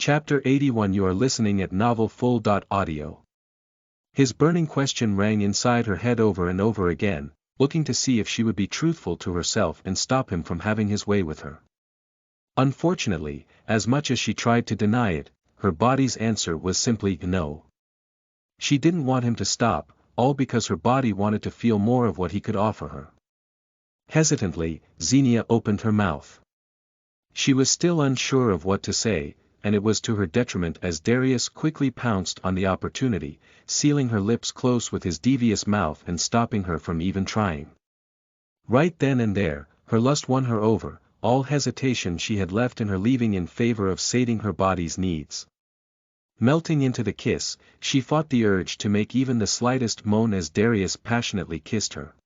Chapter 81. You are listening at Novel Full. Audio. His burning question rang inside her head over and over again, looking to see if she would be truthful to herself and stop him from having his way with her. Unfortunately, as much as she tried to deny it, her body's answer was simply no. She didn't want him to stop, all because her body wanted to feel more of what he could offer her. Hesitantly, Xenia opened her mouth. She was still unsure of what to say, and it was to her detriment as Darius quickly pounced on the opportunity, sealing her lips close with his devious mouth and stopping her from even trying. Right then and there, her lust won her over, all hesitation she had left in her leaving in favor of sating her body's needs. Melting into the kiss, she fought the urge to make even the slightest moan as Darius passionately kissed her.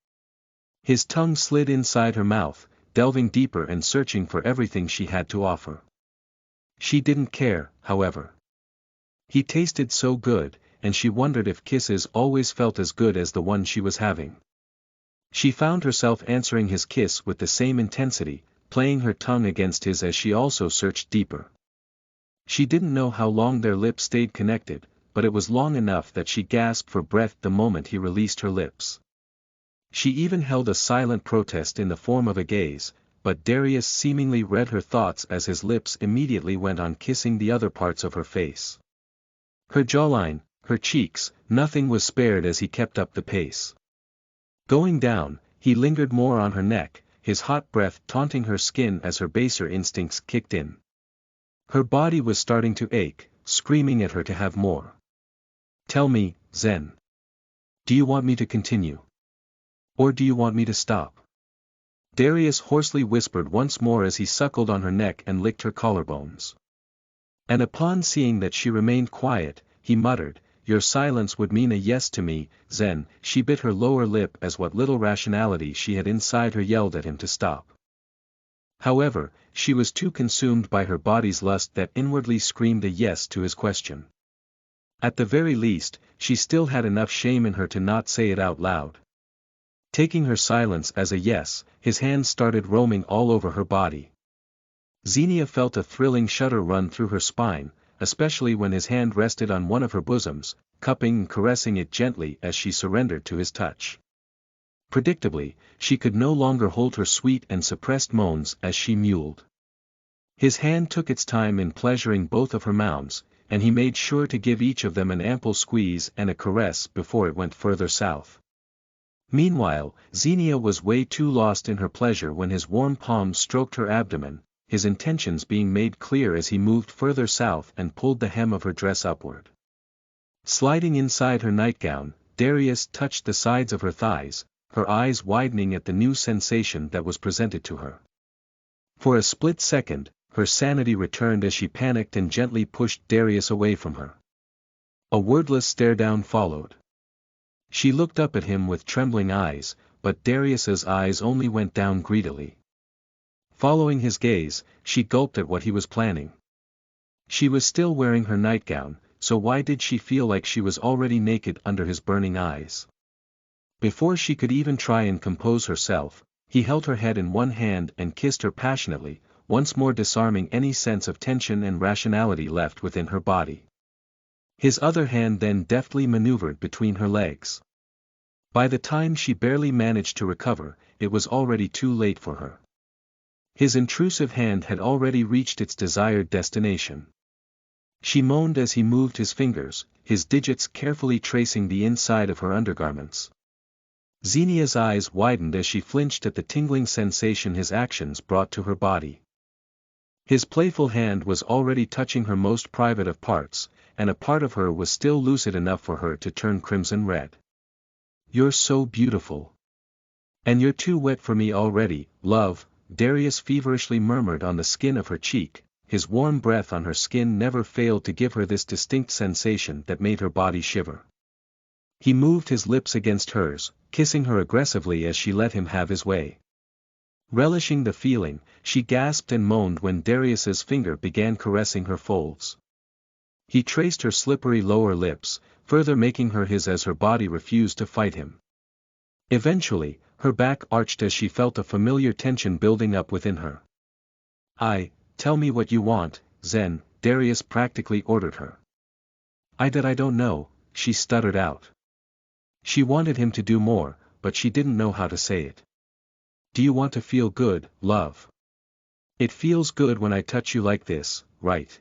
His tongue slid inside her mouth, delving deeper and searching for everything she had to offer. She didn't care, however. He tasted so good, and she wondered if kisses always felt as good as the one she was having. She found herself answering his kiss with the same intensity, playing her tongue against his as she also searched deeper. She didn't know how long their lips stayed connected, but it was long enough that she gasped for breath the moment he released her lips. She even held a silent protest in the form of a gaze, but Darius seemingly read her thoughts as his lips immediately went on kissing the other parts of her face. Her jawline, her cheeks, nothing was spared as he kept up the pace. Going down, he lingered more on her neck, his hot breath taunting her skin as her baser instincts kicked in. Her body was starting to ache, screaming at her to have more. "Tell me, Zen. Do you want me to continue? Or do you want me to stop?" Darius hoarsely whispered once more as he suckled on her neck and licked her collarbones. And upon seeing that she remained quiet, he muttered, "Your silence would mean a yes to me, Zen." She bit her lower lip as what little rationality she had inside her yelled at him to stop. However, she was too consumed by her body's lust that inwardly screamed a yes to his question. At the very least, she still had enough shame in her to not say it out loud. Taking her silence as a yes, his hands started roaming all over her body. Xenia felt a thrilling shudder run through her spine, especially when his hand rested on one of her bosoms, cupping and caressing it gently as she surrendered to his touch. Predictably, she could no longer hold her sweet and suppressed moans as she mewed. His hand took its time in pleasuring both of her mounds, and he made sure to give each of them an ample squeeze and a caress before it went further south. Meanwhile, Xenia was way too lost in her pleasure when his warm palms stroked her abdomen, his intentions being made clear as he moved further south and pulled the hem of her dress upward. Sliding inside her nightgown, Darius touched the sides of her thighs, her eyes widening at the new sensation that was presented to her. For a split second, her sanity returned as she panicked and gently pushed Darius away from her. A wordless stare-down followed. She looked up at him with trembling eyes, but Darius's eyes only went down greedily. Following his gaze, she gulped at what he was planning. She was still wearing her nightgown, so why did she feel like she was already naked under his burning eyes? Before she could even try and compose herself, he held her head in one hand and kissed her passionately, once more disarming any sense of tension and rationality left within her body. His other hand then deftly maneuvered between her legs. By the time she barely managed to recover, it was already too late for her. His intrusive hand had already reached its desired destination. She moaned as he moved his fingers, his digits carefully tracing the inside of her undergarments. Xenia's eyes widened as she flinched at the tingling sensation his actions brought to her body. His playful hand was already touching her most private of parts, and a part of her was still lucid enough for her to turn crimson red. "You're so beautiful. And you're too wet for me already, love," Darius feverishly murmured on the skin of her cheek. His warm breath on her skin never failed to give her this distinct sensation that made her body shiver. He moved his lips against hers, kissing her aggressively as she let him have his way. Relishing the feeling, she gasped and moaned when Darius's finger began caressing her folds. He traced her slippery lower lips, further making her his as her body refused to fight him. Eventually, her back arched as she felt a familiar tension building up within her. "Tell me what you want, Zen," Darius practically ordered her. I don't know," she stuttered out. She wanted him to do more, but she didn't know how to say it. "Do you want to feel good, love? It feels good when I touch you like this, right?"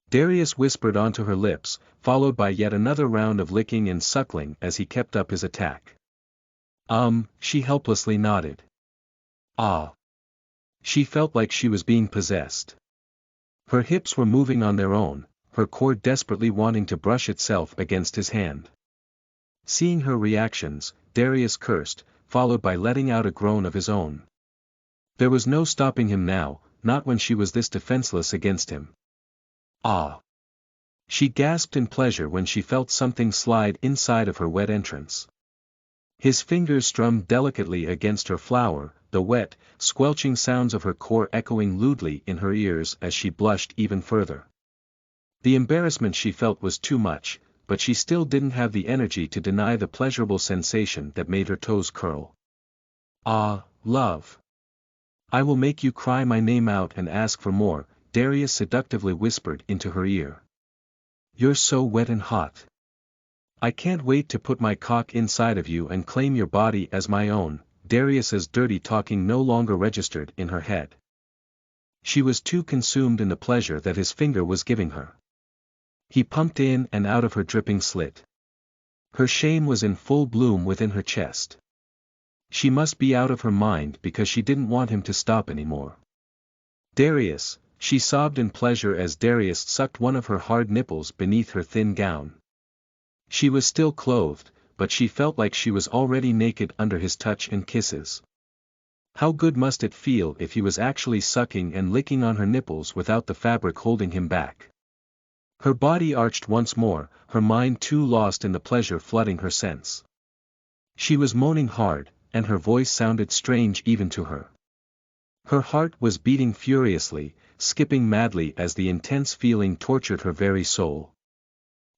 Darius whispered onto her lips, followed by yet another round of licking and suckling as he kept up his attack. She helplessly nodded. Ah. She felt like she was being possessed. Her hips were moving on their own, her core desperately wanting to brush itself against his hand. Seeing her reactions, Darius cursed, followed by letting out a groan of his own. There was no stopping him now, not when she was this defenseless against him. Ah! She gasped in pleasure when she felt something slide inside of her wet entrance. His fingers strummed delicately against her flower, the wet, squelching sounds of her core echoing lewdly in her ears as she blushed even further. The embarrassment she felt was too much, but she still didn't have the energy to deny the pleasurable sensation that made her toes curl. "Ah, love. I will make you cry my name out and ask for more," Darius seductively whispered into her ear. "You're so wet and hot. I can't wait to put my cock inside of you and claim your body as my own." Darius's dirty talking no longer registered in her head. She was too consumed in the pleasure that his finger was giving her. He pumped in and out of her dripping slit. Her shame was in full bloom within her chest. She must be out of her mind because she didn't want him to stop anymore. "Darius," she sobbed in pleasure as Darius sucked one of her hard nipples beneath her thin gown. She was still clothed, but she felt like she was already naked under his touch and kisses. How good must it feel if he was actually sucking and licking on her nipples without the fabric holding him back? Her body arched once more, her mind too lost in the pleasure flooding her sense. She was moaning hard, and her voice sounded strange even to her. Her heart was beating furiously, skipping madly as the intense feeling tortured her very soul.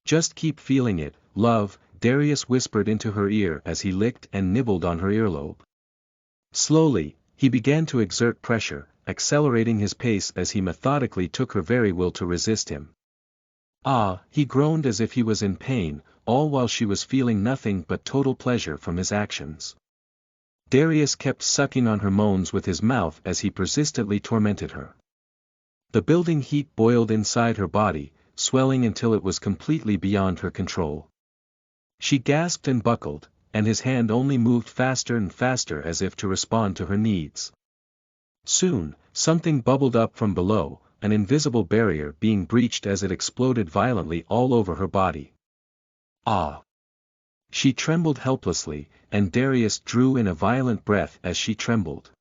"Just keep feeling it, love," Darius whispered into her ear as he licked and nibbled on her earlobe. Slowly, he began to exert pressure, accelerating his pace as he methodically took her very will to resist him. "Ah," he groaned as if he was in pain, all while she was feeling nothing but total pleasure from his actions. Darius kept sucking on her moans with his mouth as he persistently tormented her. The building heat boiled inside her body, swelling until it was completely beyond her control. She gasped and buckled, and his hand only moved faster and faster as if to respond to her needs. Soon, something bubbled up from below, an invisible barrier being breached as it exploded violently all over her body. Ah! She trembled helplessly, and Darius drew in a violent breath as she trembled.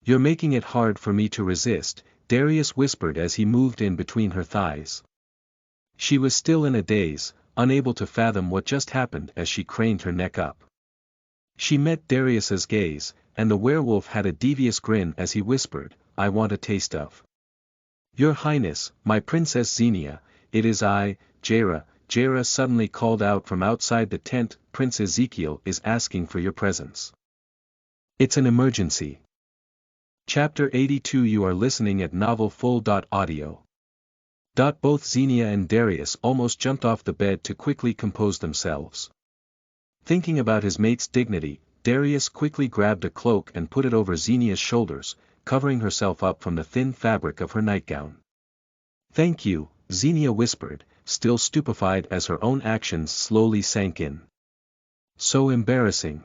"You're making it hard for me to resist," Darius whispered as he moved in between her thighs. She was still in a daze, unable to fathom what just happened as she craned her neck up. She met Darius's gaze, and the werewolf had a devious grin as he whispered, "I want a taste of." "Your Highness, my Princess Xenia, it is I, Jaira." Jaira suddenly called out from outside the tent, "Prince Ezekiel is asking for your presence. It's an emergency." Chapter 82. You are listening at novelfull.audio. Both Xenia and Darius almost jumped off the bed to quickly compose themselves. Thinking about his mate's dignity, Darius quickly grabbed a cloak and put it over Xenia's shoulders, covering herself up from the thin fabric of her nightgown. "Thank you," Xenia whispered, still stupefied as her own actions slowly sank in. So embarrassing.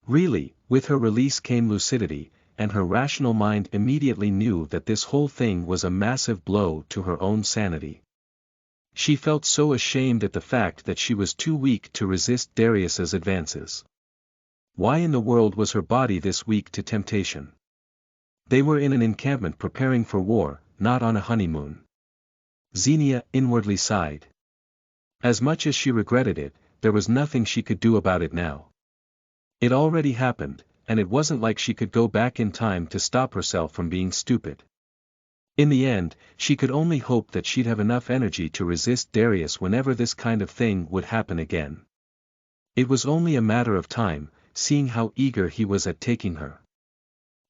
Really, with her release came lucidity, and her rational mind immediately knew that this whole thing was a massive blow to her own sanity. She felt so ashamed at the fact that she was too weak to resist Darius's advances. Why in the world was her body this weak to temptation? They were in an encampment preparing for war, not on a honeymoon. Xenia inwardly sighed. As much as she regretted it, there was nothing she could do about it now. It already happened, and it wasn't like she could go back in time to stop herself from being stupid. In the end, she could only hope that she'd have enough energy to resist Darius whenever this kind of thing would happen again. It was only a matter of time, seeing how eager he was at taking her.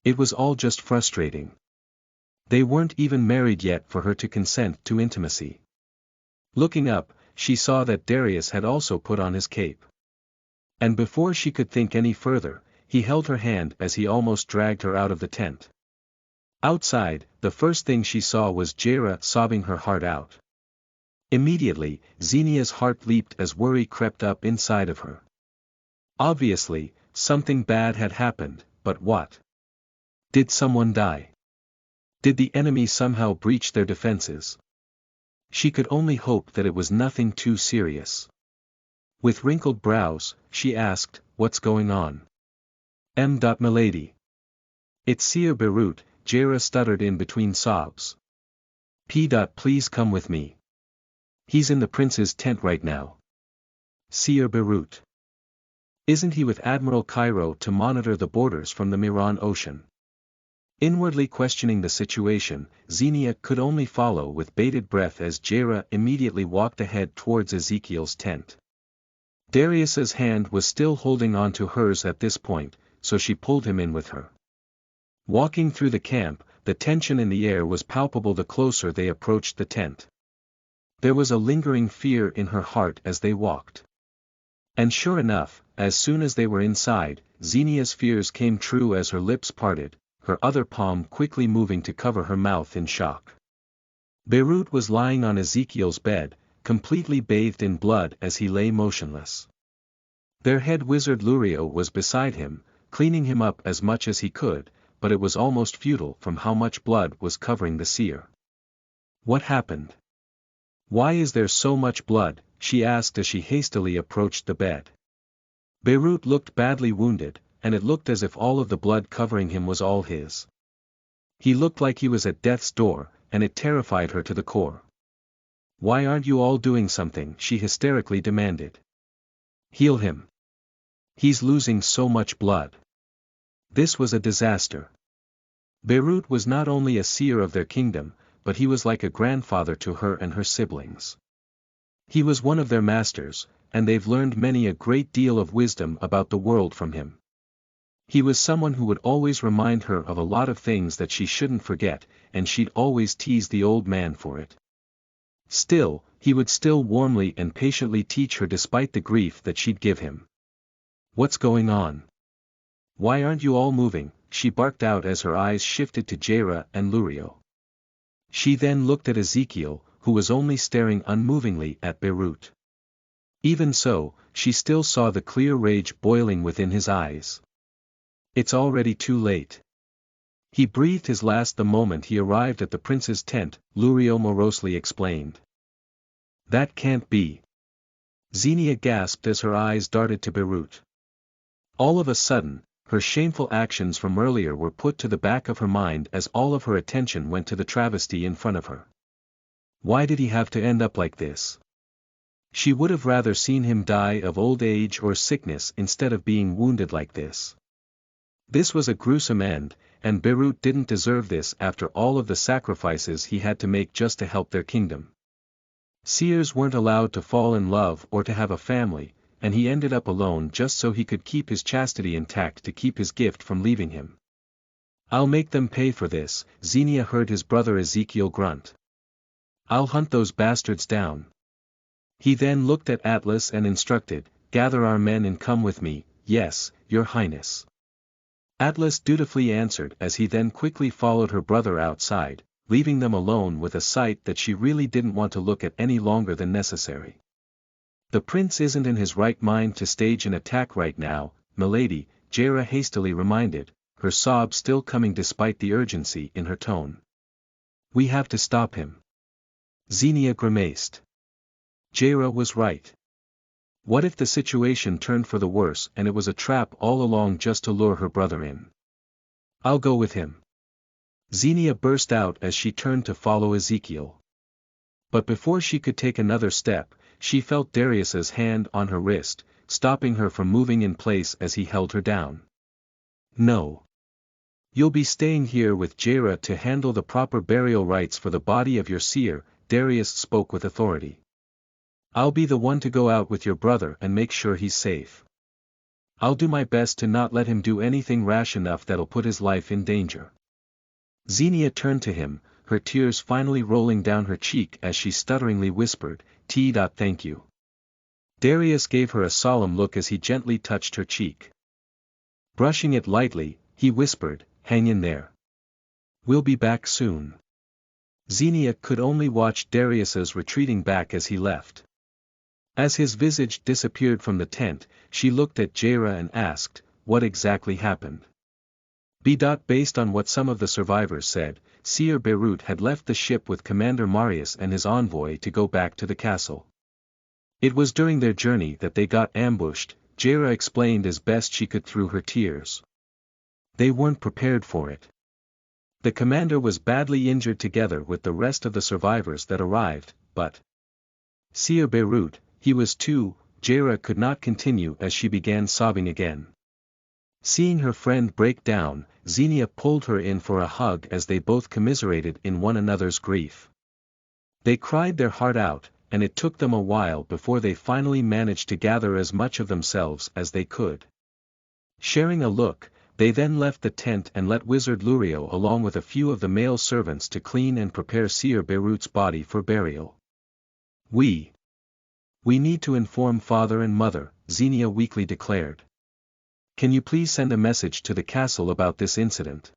It was all just frustrating. They weren't even married yet for her to consent to intimacy. Looking up, she saw that Darius had also put on his cape. And before she could think any further, he held her hand as he almost dragged her out of the tent. Outside, the first thing she saw was Jaira sobbing her heart out. Immediately, Xenia's heart leaped as worry crept up inside of her. Obviously, something bad had happened, but what? Did someone die? Did the enemy somehow breach their defenses? She could only hope that it was nothing too serious. With wrinkled brows, she asked, "What's going on?" Milady. "It's Sir Beirut," Jaira stuttered in between sobs. Please come with me. He's in the prince's tent right now." "Sir Beirut. Isn't he with Admiral Cairo to monitor the borders from the Miran Ocean?" Inwardly questioning the situation, Xenia could only follow with bated breath as Jaira immediately walked ahead towards Ezekiel's tent. Darius's hand was still holding on to hers at this point, so she pulled him in with her. Walking through the camp, the tension in the air was palpable the closer they approached the tent. There was a lingering fear in her heart as they walked. And sure enough, as soon as they were inside, Xenia's fears came true as her lips parted, her other palm quickly moving to cover her mouth in shock. Beirut was lying on Ezekiel's bed, completely bathed in blood as he lay motionless. Their head wizard Lurio was beside him, cleaning him up as much as he could, but it was almost futile from how much blood was covering the seer. "What happened? Why is there so much blood?" she asked as she hastily approached the bed. Beirut looked badly wounded, and it looked as if all of the blood covering him was all his. He looked like he was at death's door, and it terrified her to the core. "Why aren't you all doing something?" she hysterically demanded. "Heal him. He's losing so much blood. This was a disaster." Beirut was not only a seer of their kingdom, but he was like a grandfather to her and her siblings. He was one of their masters, and they've learned many a great deal of wisdom about the world from him. He was someone who would always remind her of a lot of things that she shouldn't forget, and she'd always tease the old man for it. Still, he would still warmly and patiently teach her despite the grief that she'd give him. "What's going on? Why aren't you all moving?" she barked out as her eyes shifted to Jaira and Lurio. She then looked at Ezekiel, who was only staring unmovingly at Beirut. Even so, she still saw the clear rage boiling within his eyes. "It's already too late." He breathed his last the moment he arrived at the prince's tent, Lurio morosely explained. "That can't be." Xenia gasped as her eyes darted to Beirut. All of a sudden, her shameful actions from earlier were put to the back of her mind as all of her attention went to the travesty in front of her. Why did he have to end up like this? She would have rather seen him die of old age or sickness instead of being wounded like this. This was a gruesome end, and Beirut didn't deserve this after all of the sacrifices he had to make just to help their kingdom. Seers weren't allowed to fall in love or to have a family, and he ended up alone just so he could keep his chastity intact to keep his gift from leaving him. "I'll make them pay for this," Xenia heard his brother Ezekiel grunt. "I'll hunt those bastards down." He then looked at Atlas and instructed, "Gather our men and come with me." "Yes, Your Highness." Atlas dutifully answered as he then quickly followed her brother outside, leaving them alone with a sight that she really didn't want to look at any longer than necessary. "The prince isn't in his right mind to stage an attack right now, milady," Jaira hastily reminded, her sobs still coming despite the urgency in her tone. "We have to stop him." Xenia grimaced. Jaira was right. What if the situation turned for the worse and it was a trap all along just to lure her brother in? "I'll go with him." Xenia burst out as she turned to follow Ezekiel. But before she could take another step, she felt Darius's hand on her wrist, stopping her from moving in place as he held her down. "No. You'll be staying here with Jaira to handle the proper burial rites for the body of your seer," Darius spoke with authority. "I'll be the one to go out with your brother and make sure he's safe. I'll do my best to not let him do anything rash enough that'll put his life in danger." Xenia turned to him, her tears finally rolling down her cheek as she stutteringly whispered, Thank you. Darius gave her a solemn look as he gently touched her cheek. Brushing it lightly, he whispered, hang in there. We'll be back soon. Xenia could only watch Darius's retreating back as he left. As his visage disappeared from the tent, she looked at Jaira and asked, what exactly happened? Based on what some of the survivors said, Seer Beirut had left the ship with Commander Marius and his envoy to go back to the castle. It was during their journey that they got ambushed, Jaira explained as best she could through her tears. They weren't prepared for it. The commander was badly injured together with the rest of the survivors that arrived, but Seer Beirut, he was too. Jaira could not continue as she began sobbing again. Seeing her friend break down, Xenia pulled her in for a hug as they both commiserated in one another's grief. They cried their heart out, and it took them a while before they finally managed to gather as much of themselves as they could. Sharing a look, they then left the tent and let Wizard Lurio along with a few of the male servants to clean and prepare Seer Beirut's body for burial. We need to inform father and mother, Xenia weakly declared. Can you please send a message to the castle about this incident?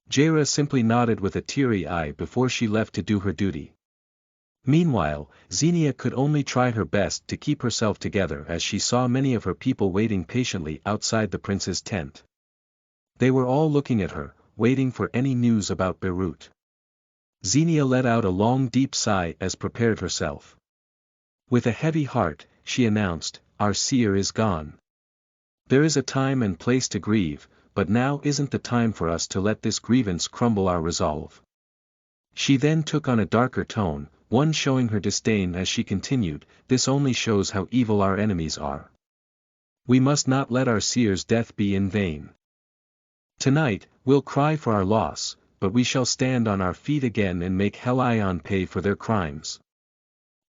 Jaira simply nodded with a teary eye before she left to do her duty. Meanwhile, Xenia could only try her best to keep herself together as she saw many of her people waiting patiently outside the prince's tent. They were all looking at her, waiting for any news about Beirut. Xenia let out a long deep sigh as prepared herself. With a heavy heart, she announced, our seer is gone. There is a time and place to grieve, but now isn't the time for us to let this grievance crumble our resolve. She then took on a darker tone, one showing her disdain as she continued, this only shows how evil our enemies are. We must not let our seer's death be in vain. Tonight, we'll cry for our loss, but we shall stand on our feet again and make Helion pay for their crimes.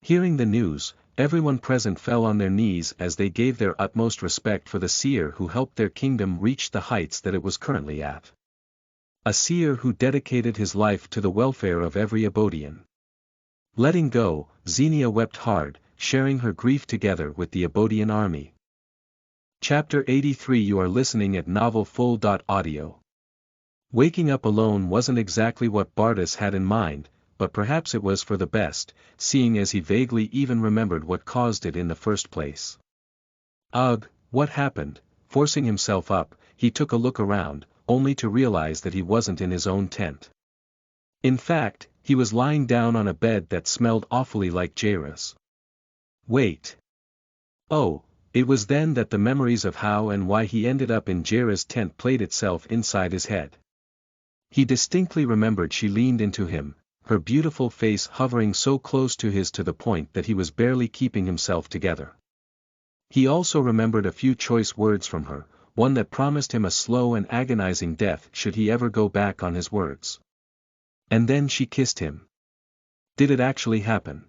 Hearing the news, everyone present fell on their knees as they gave their utmost respect for the seer who helped their kingdom reach the heights that it was currently at. A seer who dedicated his life to the welfare of every Abodian. Letting go, Xenia wept hard, sharing her grief together with the Abodian army. Chapter 83 You are listening at novelfull.audio. Waking up alone wasn't exactly what Bardas had in mind, but perhaps it was for the best, seeing as he vaguely even remembered what caused it in the first place. Ugh, what happened? Forcing himself up, he took a look around, only to realize that he wasn't in his own tent. In fact, he was lying down on a bed that smelled awfully like Jaira's. Wait. Oh, it was then that the memories of how and why he ended up in Jaira's tent played itself inside his head. He distinctly remembered she leaned into him, her beautiful face hovering so close to his to the point that he was barely keeping himself together. He also remembered a few choice words from her, one that promised him a slow and agonizing death should he ever go back on his words. And then she kissed him. Did it actually happen?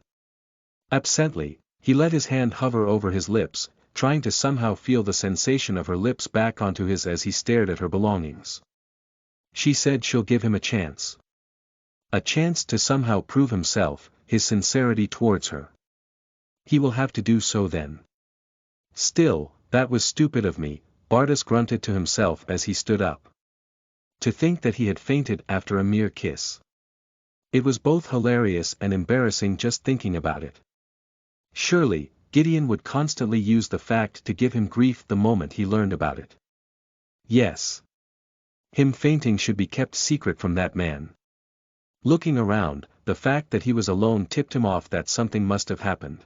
Absently, he let his hand hover over his lips, trying to somehow feel the sensation of her lips back onto his as he stared at her belongings. She said she'll give him a chance. A chance to somehow prove himself, his sincerity towards her. He will have to do so then. Still, that was stupid of me, Bardas grunted to himself as he stood up. To think that he had fainted after a mere kiss. It was both hilarious and embarrassing just thinking about it. Surely, Gideon would constantly use the fact to give him grief the moment he learned about it. Yes. Him fainting should be kept secret from that man. Looking around, the fact that he was alone tipped him off that something must have happened.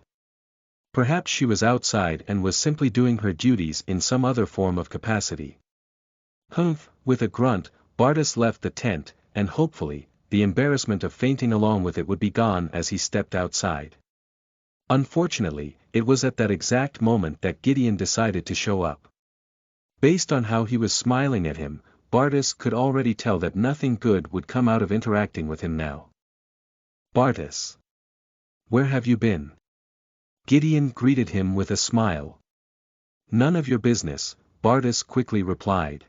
Perhaps she was outside and was simply doing her duties in some other form of capacity. Humph, with a grunt, Bardas left the tent, and hopefully, the embarrassment of fainting along with it would be gone as he stepped outside. Unfortunately, it was at that exact moment that Gideon decided to show up. Based on how he was smiling at him, Bardas could already tell that nothing good would come out of interacting with him now. Bardas. Where have you been? Gideon greeted him with a smile. None of your business, Bardas quickly replied.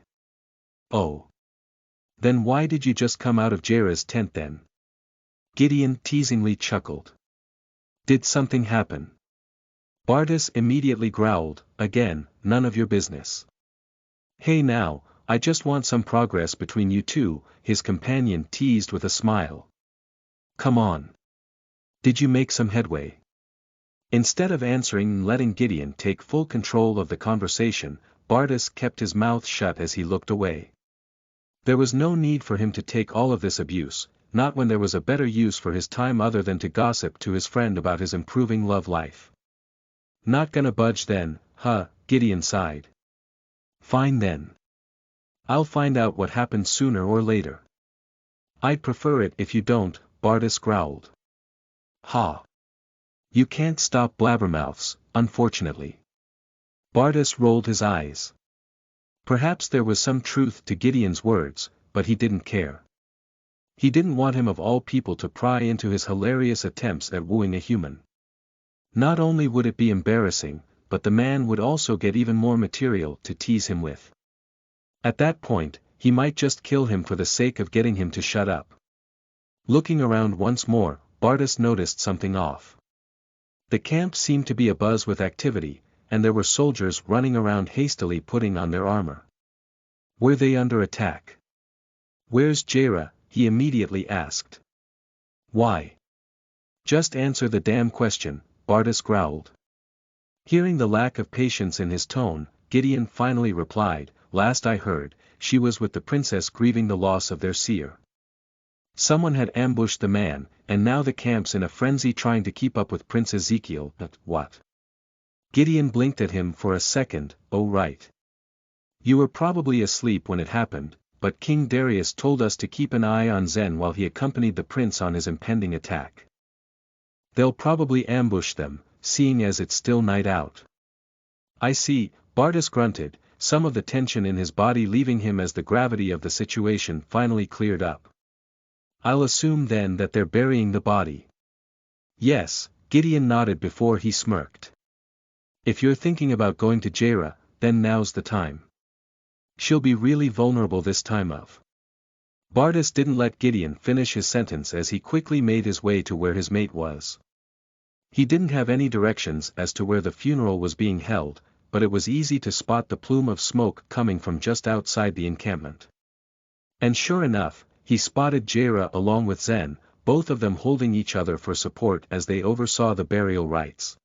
Oh. Then why did you just come out of Jera's tent then? Gideon teasingly chuckled. Did something happen? Bardas immediately growled, again, none of your business. Hey now, I just want some progress between you two, his companion teased with a smile. Come on. Did you make some headway? Instead of answering and letting Gideon take full control of the conversation, Bardas kept his mouth shut as he looked away. There was no need for him to take all of this abuse, not when there was a better use for his time other than to gossip to his friend about his improving love life. Not gonna budge then, huh, Gideon sighed. Fine then. I'll find out what happened sooner or later. I'd prefer it if you don't, Bardas growled. Ha. You can't stop blabbermouths, unfortunately. Bardas rolled his eyes. Perhaps there was some truth to Gideon's words, but he didn't care. He didn't want him of all people to pry into his hilarious attempts at wooing a human. Not only would it be embarrassing, but the man would also get even more material to tease him with. At that point, he might just kill him for the sake of getting him to shut up. Looking around once more, Bardas noticed something off. The camp seemed to be abuzz with activity, and there were soldiers running around hastily putting on their armor. Were they under attack? Where's Jera? He immediately asked. Why? Just answer the damn question, Bardas growled. Hearing the lack of patience in his tone, Gideon finally replied, last I heard, she was with the princess grieving the loss of their seer. Someone had ambushed the man, and now the camp's in a frenzy trying to keep up with Prince Ezekiel. What? Gideon blinked at him for a second. Oh right. You were probably asleep when it happened, but King Darius told us to keep an eye on Zen while he accompanied the prince on his impending attack. They'll probably ambush them, seeing as it's still night out. I see, Bardas grunted, some of the tension in his body leaving him as the gravity of the situation finally cleared up. I'll assume then that they're burying the body. Yes, Gideon nodded before he smirked. If you're thinking about going to Jera, then now's the time. She'll be really vulnerable this time of. Bardas didn't let Gideon finish his sentence as he quickly made his way to where his mate was. He didn't have any directions as to where the funeral was being held, but it was easy to spot the plume of smoke coming from just outside the encampment. And sure enough, he spotted Jera along with Zen, both of them holding each other for support as they oversaw the burial rites.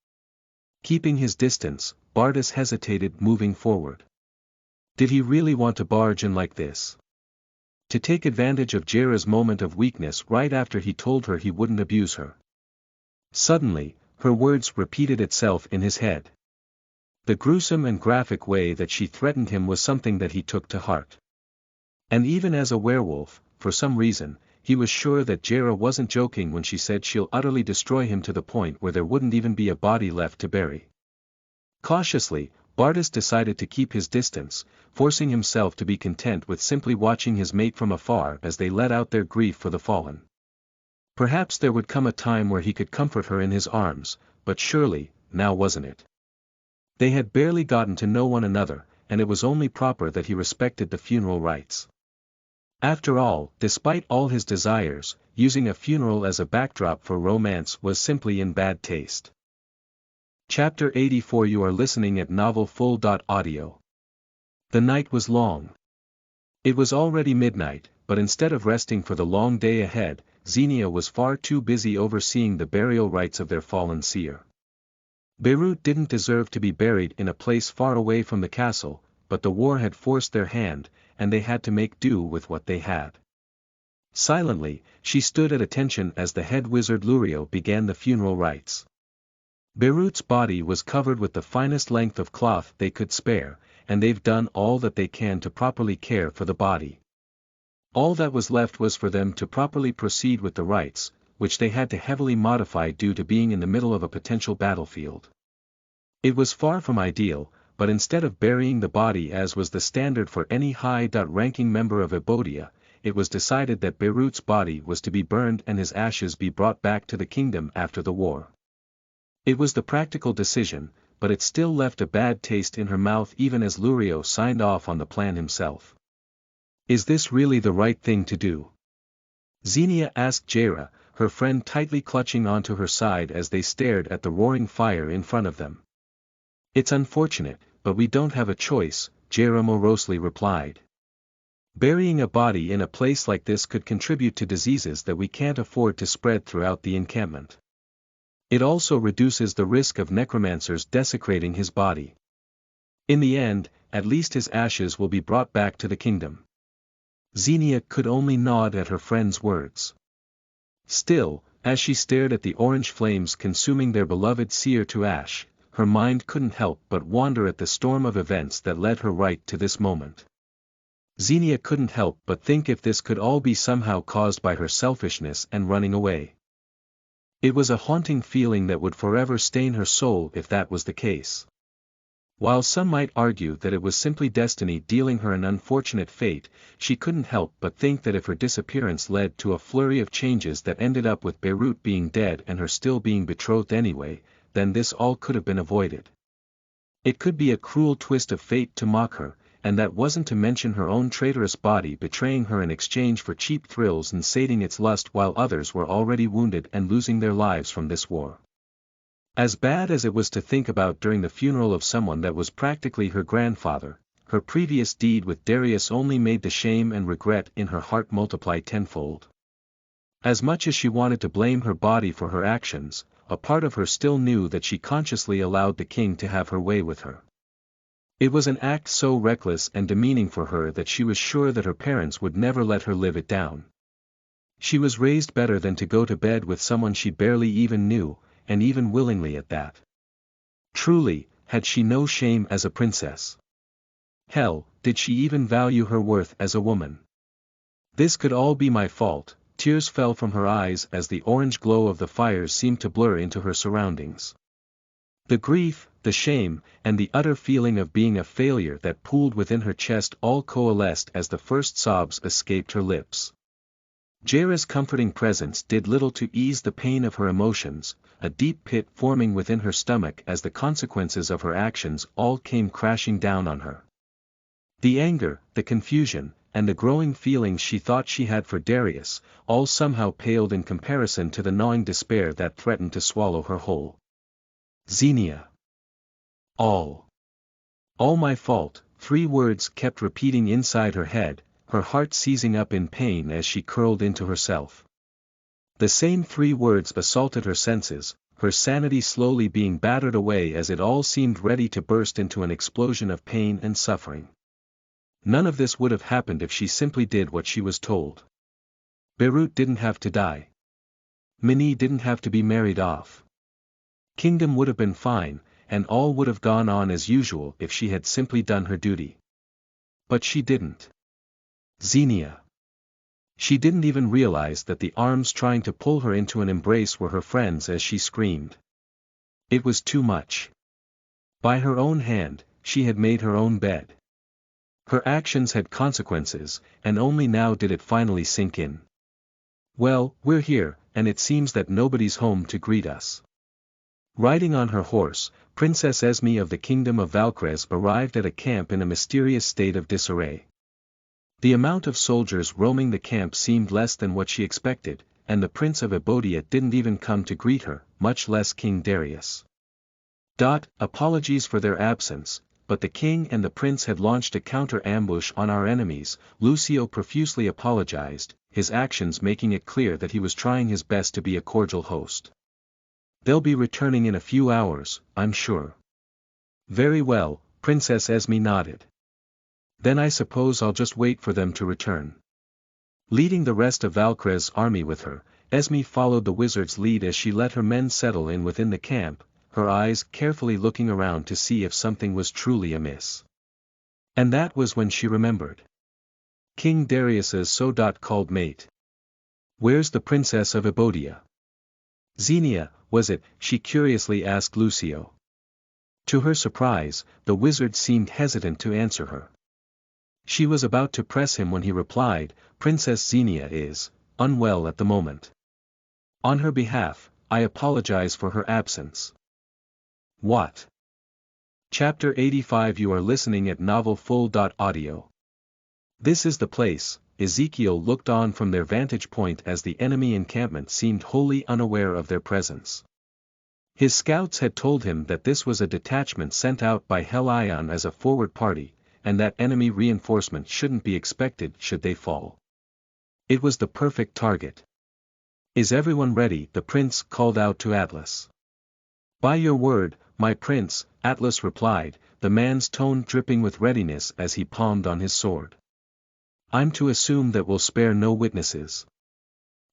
Keeping his distance, Bardas hesitated moving forward. Did he really want to barge in like this? To take advantage of Jera's moment of weakness right after he told her he wouldn't abuse her? Suddenly, her words repeated itself in his head. The gruesome and graphic way that she threatened him was something that he took to heart. And even as a werewolf, for some reason, he was sure that Jera wasn't joking when she said she'll utterly destroy him to the point where there wouldn't even be a body left to bury. Cautiously, Bardas decided to keep his distance, forcing himself to be content with simply watching his mate from afar as they let out their grief for the fallen. Perhaps there would come a time where he could comfort her in his arms, but surely, now wasn't it? They had barely gotten to know one another, and it was only proper that he respected the funeral rites. After all, despite all his desires, using a funeral as a backdrop for romance was simply in bad taste. Chapter 84. You are listening at novelfull.audio. The night was long. It was already midnight, but instead of resting for the long day ahead, Xenia was far too busy overseeing the burial rites of their fallen seer. Beirut didn't deserve to be buried in a place far away from the castle, but the war had forced their hand, and they had to make do with what they had. Silently, she stood at attention as the head wizard Lurio began the funeral rites. Beirut's body was covered with the finest length of cloth they could spare, and they've done all that they can to properly care for the body. All that was left was for them to properly proceed with the rites, which they had to heavily modify due to being in the middle of a potential battlefield. It was far from ideal, but instead of burying the body as was the standard for any high-ranking member of Ebodia, it was decided that Beirut's body was to be burned and his ashes be brought back to the kingdom after the war. It was the practical decision, but it still left a bad taste in her mouth even as Lurio signed off on the plan himself. Is this really the right thing to do? Xenia asked Jaira, her friend tightly clutching onto her side as they stared at the roaring fire in front of them. It's unfortunate, but we don't have a choice, Jaira morosely replied. Burying a body in a place like this could contribute to diseases that we can't afford to spread throughout the encampment. It also reduces the risk of necromancers desecrating his body. In the end, at least his ashes will be brought back to the kingdom. Xenia could only nod at her friend's words. Still, as she stared at the orange flames consuming their beloved seer to ash, her mind couldn't help but wonder at the storm of events that led her right to this moment. Xenia couldn't help but think if this could all be somehow caused by her selfishness and running away. It was a haunting feeling that would forever stain her soul if that was the case. While some might argue that it was simply destiny dealing her an unfortunate fate, she couldn't help but think that if her disappearance led to a flurry of changes that ended up with Beirut being dead and her still being betrothed anyway, then this all could have been avoided. It could be a cruel twist of fate to mock her, and that wasn't to mention her own traitorous body betraying her in exchange for cheap thrills and sating its lust while others were already wounded and losing their lives from this war. As bad as it was to think about during the funeral of someone that was practically her grandfather, her previous deed with Darius only made the shame and regret in her heart multiply tenfold. As much as she wanted to blame her body for her actions, a part of her still knew that she consciously allowed the king to have her way with her. It was an act so reckless and demeaning for her that she was sure that her parents would never let her live it down. She was raised better than to go to bed with someone she barely even knew, and even willingly at that. Truly, had she no shame as a princess? Hell, did she even value her worth as a woman? This could all be my fault. Tears fell from her eyes as the orange glow of the fires seemed to blur into her surroundings. The grief, the shame, and the utter feeling of being a failure that pooled within her chest all coalesced as the first sobs escaped her lips. Jaira's comforting presence did little to ease the pain of her emotions, a deep pit forming within her stomach as the consequences of her actions all came crashing down on her. The anger, the confusion, and the growing feelings she thought she had for Darius, all somehow paled in comparison to the gnawing despair that threatened to swallow her whole. Xenia. All my fault, 3 words kept repeating inside her head, her heart seizing up in pain as she curled into herself. The same 3 words assaulted her senses, her sanity slowly being battered away as it all seemed ready to burst into an explosion of pain and suffering. None of this would have happened if she simply did what she was told. Beirut didn't have to die. Minnie didn't have to be married off. Kingdom would have been fine, and all would have gone on as usual if she had simply done her duty. But she didn't. Xenia. She didn't even realize that the arms trying to pull her into an embrace were her friends as she screamed. It was too much. By her own hand, she had made her own bed. Her actions had consequences, and only now did it finally sink in. Well, we're here, and it seems that nobody's home to greet us. Riding on her horse, Princess Esme of the Kingdom of Valkrez arrived at a camp in a mysterious state of disarray. The amount of soldiers roaming the camp seemed less than what she expected, and the Prince of Ebodia didn't even come to greet her, much less King Darius. Apologies for their absence, but the king and the prince had launched a counter-ambush on our enemies, Lucio profusely apologized, his actions making it clear that he was trying his best to be a cordial host. They'll be returning in a few hours, I'm sure. Very well, Princess Esme nodded. Then I suppose I'll just wait for them to return. Leading the rest of Valkrez's army with her, Esme followed the wizard's lead as she let her men settle in within the camp, her eyes carefully looking around to see if something was truly amiss. And that was when she remembered. King Darius's so-called mate. Where's the Princess of Ebodia? Xenia, was it? She curiously asked Lucio. To her surprise, the wizard seemed hesitant to answer her. She was about to press him when he replied, Princess Xenia is unwell at the moment. On her behalf, I apologize for her absence. What? Chapter 85 You are listening at novelfull.audio. This is the place. Ezekiel looked on from their vantage point as the enemy encampment seemed wholly unaware of their presence. His scouts had told him that this was a detachment sent out by Helion as a forward party, and that enemy reinforcement shouldn't be expected should they fall. It was the perfect target. "Is everyone ready?" the prince called out to Atlas. "By your word, my prince," Atlas replied, the man's tone dripping with readiness as he palmed on his sword. "I'm to assume that we'll spare no witnesses."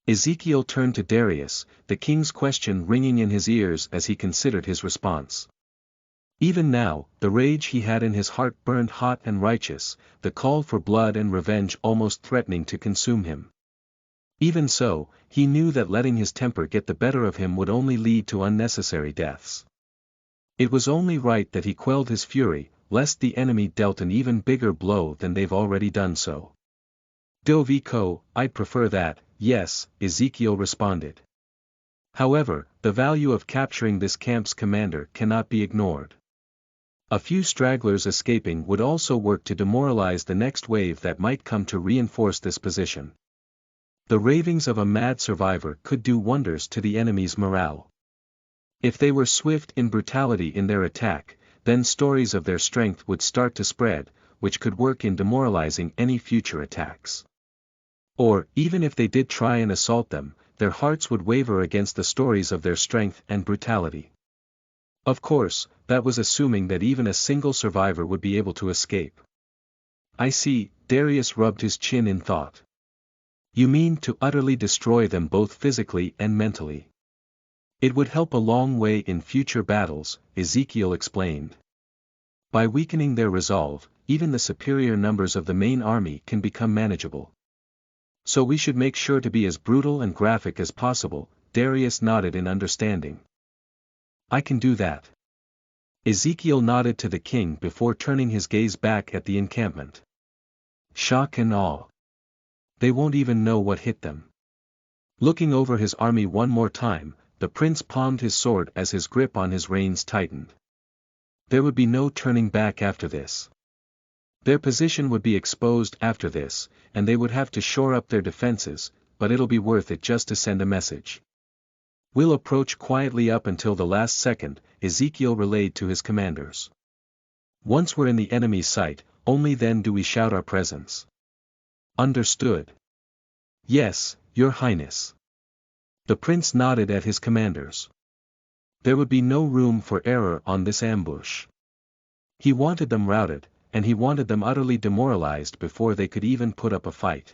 Ezekiel turned to Darius, the king's question ringing in his ears as he considered his response. Even now, the rage he had in his heart burned hot and righteous, the call for blood and revenge almost threatening to consume him. Even so, he knew that letting his temper get the better of him would only lead to unnecessary deaths. It was only right that he quelled his fury, lest the enemy dealt an even bigger blow than they've already done so. "Dovico, I'd prefer that, yes," Ezekiel responded. "However, the value of capturing this camp's commander cannot be ignored. A few stragglers escaping would also work to demoralize the next wave that might come to reinforce this position. The ravings of a mad survivor could do wonders to the enemy's morale. If they were swift in brutality in their attack, then stories of their strength would start to spread, which could work in demoralizing any future attacks. Or, even if they did try and assault them, their hearts would waver against the stories of their strength and brutality. Of course, that was assuming that even a single survivor would be able to escape." "I see," Darius rubbed his chin in thought. "You mean to utterly destroy them both physically and mentally." "It would help a long way in future battles," Ezekiel explained. "By weakening their resolve, even the superior numbers of the main army can become manageable. So we should make sure to be as brutal and graphic as possible." Darius nodded in understanding. "I can do that." Ezekiel nodded to the king before turning his gaze back at the encampment. Shock and awe. They won't even know what hit them. Looking over his army one more time, the prince palmed his sword as his grip on his reins tightened. There would be no turning back after this. Their position would be exposed after this, and they would have to shore up their defenses, but it'll be worth it just to send a message. "We'll approach quietly up until the last second," Ezekiel relayed to his commanders. "Once we're in the enemy's sight, only then do we shout our presence." "Understood." "Yes, Your Highness." The prince nodded at his commanders. There would be no room for error on this ambush. He wanted them routed, and he wanted them utterly demoralized before they could even put up a fight.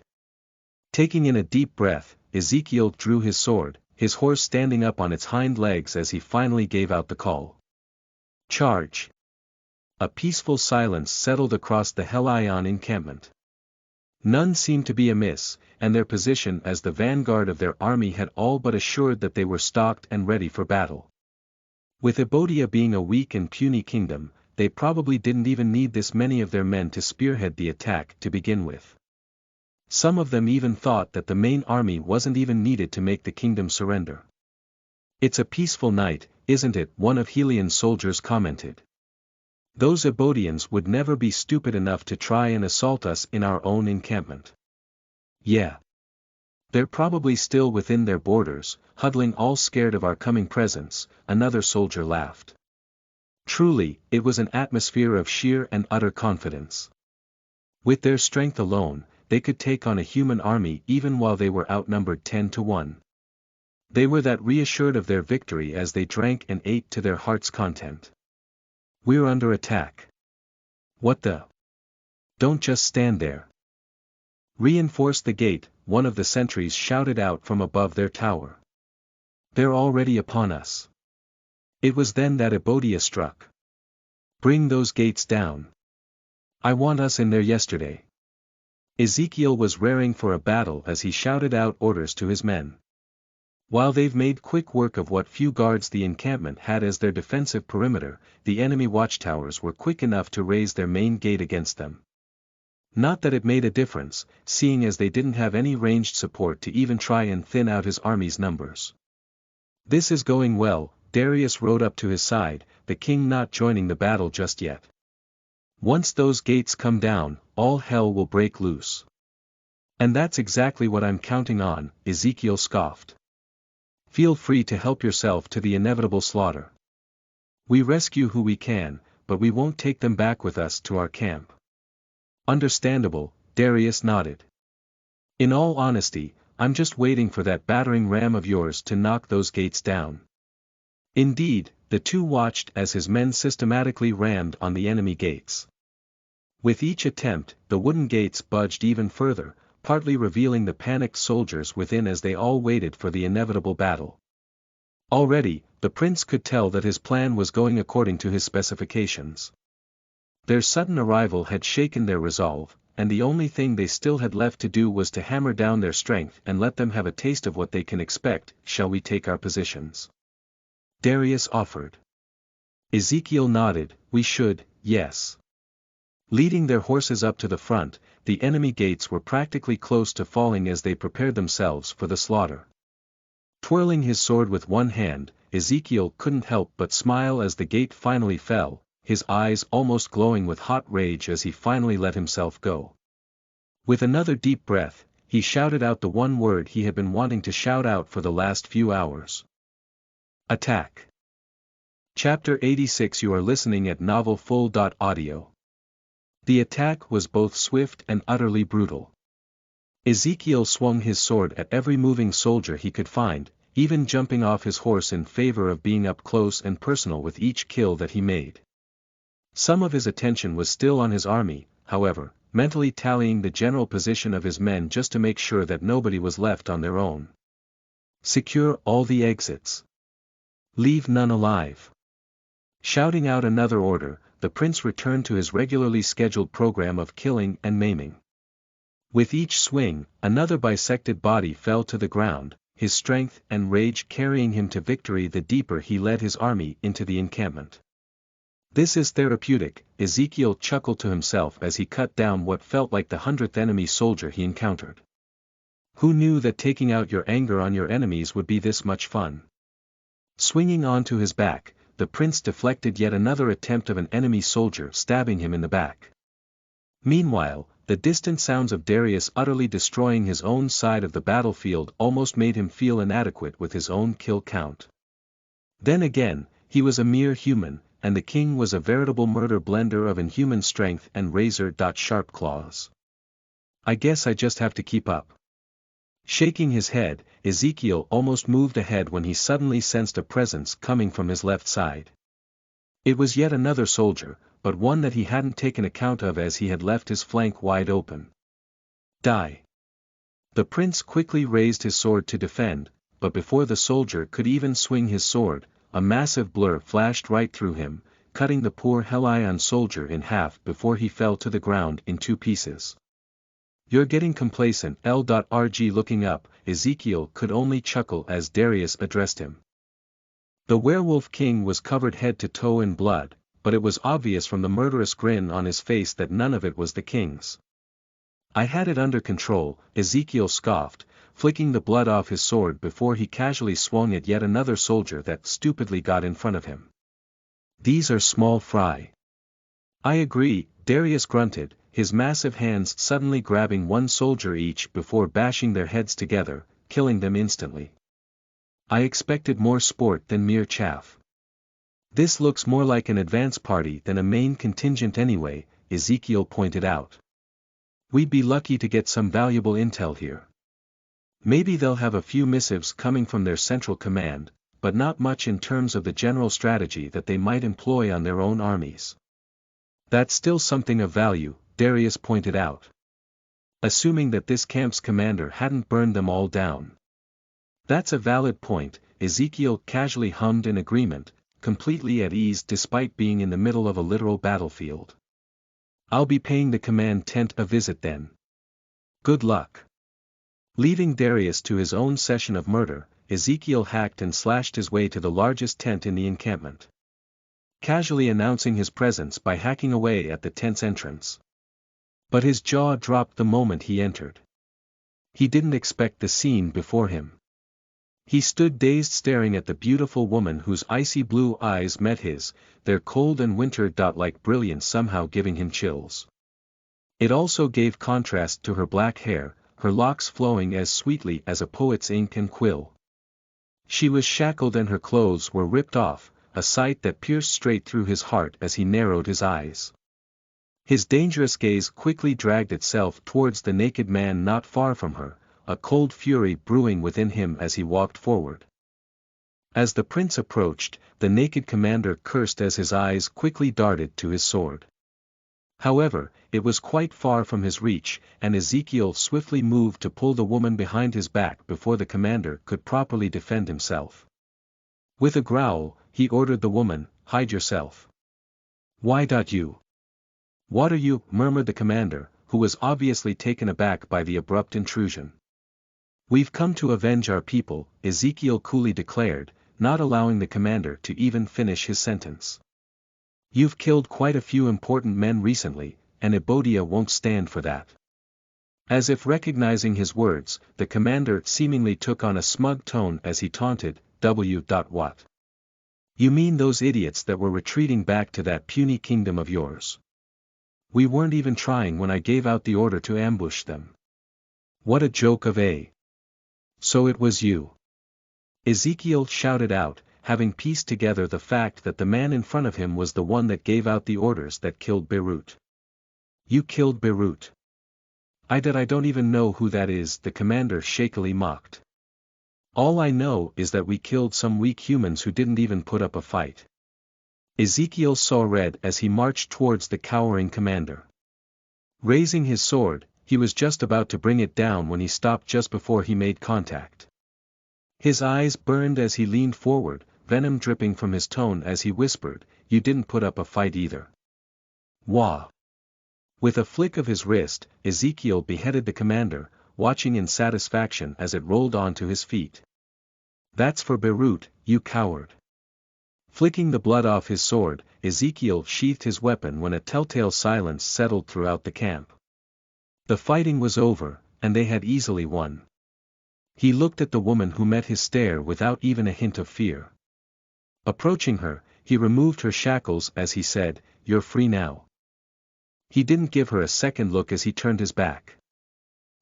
Taking in a deep breath, Ezekiel drew his sword, his horse standing up on its hind legs as he finally gave out the call. "Charge!" A peaceful silence settled across the Helion encampment. None seemed to be amiss, and their position as the vanguard of their army had all but assured that they were stocked and ready for battle. With Ebodia being a weak and puny kingdom, they probably didn't even need this many of their men to spearhead the attack to begin with. Some of them even thought that the main army wasn't even needed to make the kingdom surrender. "It's a peaceful night, isn't it?" one of Helion's soldiers commented. "Those Ebodians would never be stupid enough to try and assault us in our own encampment." "Yeah. They're probably still within their borders, huddling all scared of our coming presence," another soldier laughed. Truly, it was an atmosphere of sheer and utter confidence. With their strength alone, they could take on a human army even while they were outnumbered 10-1. They were that reassured of their victory as they drank and ate to their heart's content. "We're under attack." "What the? Don't just stand there. Reinforce the gate," one of the sentries shouted out from above their tower. "They're already upon us." It was then that Ebodia struck. "Bring those gates down. I want us in there yesterday." Ezekiel was raring for a battle as he shouted out orders to his men. While they've made quick work of what few guards the encampment had as their defensive perimeter, the enemy watchtowers were quick enough to raise their main gate against them. Not that it made a difference, seeing as they didn't have any ranged support to even try and thin out his army's numbers. "This is going well," Darius rode up to his side, the king not joining the battle just yet. Once those gates come down, all hell will break loose. And that's exactly what I'm counting on, Ezekiel scoffed. Feel free to help yourself to the inevitable slaughter. We rescue who we can, but we won't take them back with us to our camp. Understandable, Darius nodded. In all honesty, I'm just waiting for that battering ram of yours to knock those gates down. Indeed, the two watched as his men systematically rammed on the enemy gates. With each attempt, the wooden gates budged even further, partly revealing the panicked soldiers within as they all waited for the inevitable battle. Already, the prince could tell that his plan was going according to his specifications. Their sudden arrival had shaken their resolve, and the only thing they still had left to do was to hammer down their strength and let them have a taste of what they can expect. Shall we take our positions? Darius offered. Ezekiel nodded. We should, yes. Leading their horses up to the front, the enemy gates were practically close to falling as they prepared themselves for the slaughter. Twirling his sword with one hand, Ezekiel couldn't help but smile as the gate finally fell, his eyes almost glowing with hot rage as he finally let himself go. With another deep breath, he shouted out the one word he had been wanting to shout out for the last few hours. Attack. Chapter 86. You are listening at novelfull.audio. The attack was both swift and utterly brutal. Ezekiel swung his sword at every moving soldier he could find, even jumping off his horse in favor of being up close and personal with each kill that he made. Some of his attention was still on his army, however, mentally tallying the general position of his men just to make sure that nobody was left on their own. Secure all the exits. Leave none alive. Shouting out another order, the prince returned to his regularly scheduled program of killing and maiming. With each swing, another bisected body fell to the ground, his strength and rage carrying him to victory the deeper he led his army into the encampment. This is therapeutic, Ezekiel chuckled to himself as he cut down what felt like the 100th enemy soldier he encountered. Who knew that taking out your anger on your enemies would be this much fun? Swinging onto his back, the prince deflected yet another attempt of an enemy soldier stabbing him in the back. Meanwhile, the distant sounds of Darius utterly destroying his own side of the battlefield almost made him feel inadequate with his own kill count. Then again, he was a mere human, and the king was a veritable murder blender of inhuman strength and razor-sharp claws. I guess I just have to keep up. Shaking his head, Ezekiel almost moved ahead when he suddenly sensed a presence coming from his left side. It was yet another soldier, but one that he hadn't taken account of as he had left his flank wide open. Die. The prince quickly raised his sword to defend, but before the soldier could even swing his sword, a massive blur flashed right through him, cutting the poor Helion soldier in half before he fell to the ground in two pieces. You're getting complacent. L.RG looking up, Ezekiel could only chuckle as Darius addressed him. The werewolf king was covered head to toe in blood, but it was obvious from the murderous grin on his face that none of it was the king's. I had it under control, Ezekiel scoffed, flicking the blood off his sword before he casually swung at yet another soldier that stupidly got in front of him. These are small fry. I agree, Darius grunted, his massive hands suddenly grabbing one soldier each before bashing their heads together, killing them instantly. I expected more sport than mere chaff. This looks more like an advance party than a main contingent anyway, Ezekiel pointed out. We'd be lucky to get some valuable intel here. Maybe they'll have a few missives coming from their central command, but not much in terms of the general strategy that they might employ on their own armies. That's still something of value, Darius pointed out. Assuming that this camp's commander hadn't burned them all down. That's a valid point, Ezekiel casually hummed in agreement, completely at ease despite being in the middle of a literal battlefield. I'll be paying the command tent a visit then. Good luck. Leaving Darius to his own session of murder, Ezekiel hacked and slashed his way to the largest tent in the encampment. Casually announcing his presence by hacking away at the tent's entrance. But his jaw dropped the moment he entered. He didn't expect the scene before him. He stood dazed staring at the beautiful woman whose icy blue eyes met his, their cold and winter-like brilliance somehow giving him chills. It also gave contrast to her black hair, her locks flowing as sweetly as a poet's ink and quill. She was shackled and her clothes were ripped off, a sight that pierced straight through his heart as he narrowed his eyes. His dangerous gaze quickly dragged itself towards the naked man not far from her, a cold fury brewing within him as he walked forward. As the prince approached, the naked commander cursed as his eyes quickly darted to his sword. However, it was quite far from his reach, and Ezekiel swiftly moved to pull the woman behind his back before the commander could properly defend himself. With a growl, he ordered the woman, "Hide yourself." "Why don't you?" "What are you?" murmured the commander, who was obviously taken aback by the abrupt intrusion. "We've come to avenge our people," Ezekiel coolly declared, not allowing the commander to even finish his sentence. "You've killed quite a few important men recently, and Ebodia won't stand for that." As if recognizing his words, the commander seemingly took on a smug tone as he taunted, What? You mean those idiots that were retreating back to that puny kingdom of yours? We weren't even trying when I gave out the order to ambush them. What a joke of a... So it was you. Ezekiel shouted out, having pieced together the fact that the man in front of him was the one that gave out the orders that killed Beirut. "You killed Beirut?" I don't even know who that is," the commander shakily mocked. "All I know is that we killed some weak humans who didn't even put up a fight." Ezekiel saw red as he marched towards the cowering commander. Raising his sword, he was just about to bring it down when he stopped just before he made contact. His eyes burned as he leaned forward, venom dripping from his tone as he whispered, "You didn't put up a fight either." "Wah!" With a flick of his wrist, Ezekiel beheaded the commander, watching in satisfaction as it rolled onto his feet. "That's for Beirut, you coward." Flicking the blood off his sword, Ezekiel sheathed his weapon when a telltale silence settled throughout the camp. The fighting was over, and they had easily won. He looked at the woman who met his stare without even a hint of fear. Approaching her, he removed her shackles as he said, "You're free now." He didn't give her a second look as he turned his back.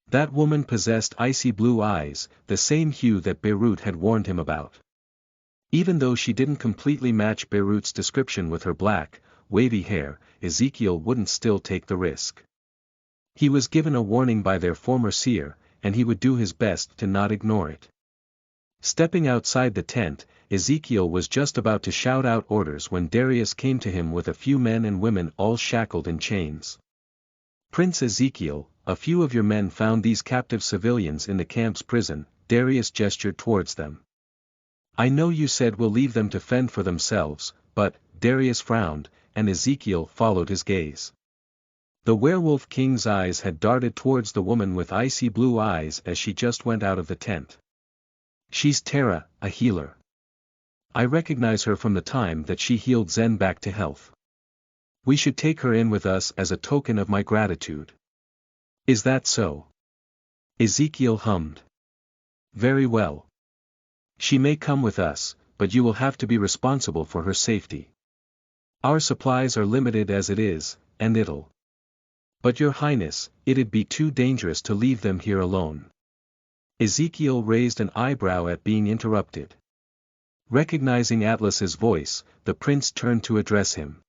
That woman possessed icy blue eyes, the same hue that Beirut had warned him about. Even though she didn't completely match Beirut's description with her black, wavy hair, Ezekiel wouldn't still take the risk. He was given a warning by their former seer, and he would do his best to not ignore it. Stepping outside the tent, Ezekiel was just about to shout out orders when Darius came to him with a few men and women all shackled in chains. "Prince Ezekiel, a few of your men found these captive civilians in the camp's prison," Darius gestured towards them. "I know you said we'll leave them to fend for themselves, but," Darius frowned, and Ezekiel followed his gaze. The werewolf king's eyes had darted towards the woman with icy blue eyes as she just went out of the tent. "She's Tara, a healer. I recognize her from the time that she healed Zen back to health. We should take her in with us as a token of my gratitude." "Is that so?" Ezekiel hummed. "Very well. She may come with us, but you will have to be responsible for her safety. Our supplies are limited as it is, and it'll... But your highness, it'd be too dangerous to leave them here alone." Ezekiel raised an eyebrow at being interrupted. Recognizing Atlas's voice, the prince turned to address him.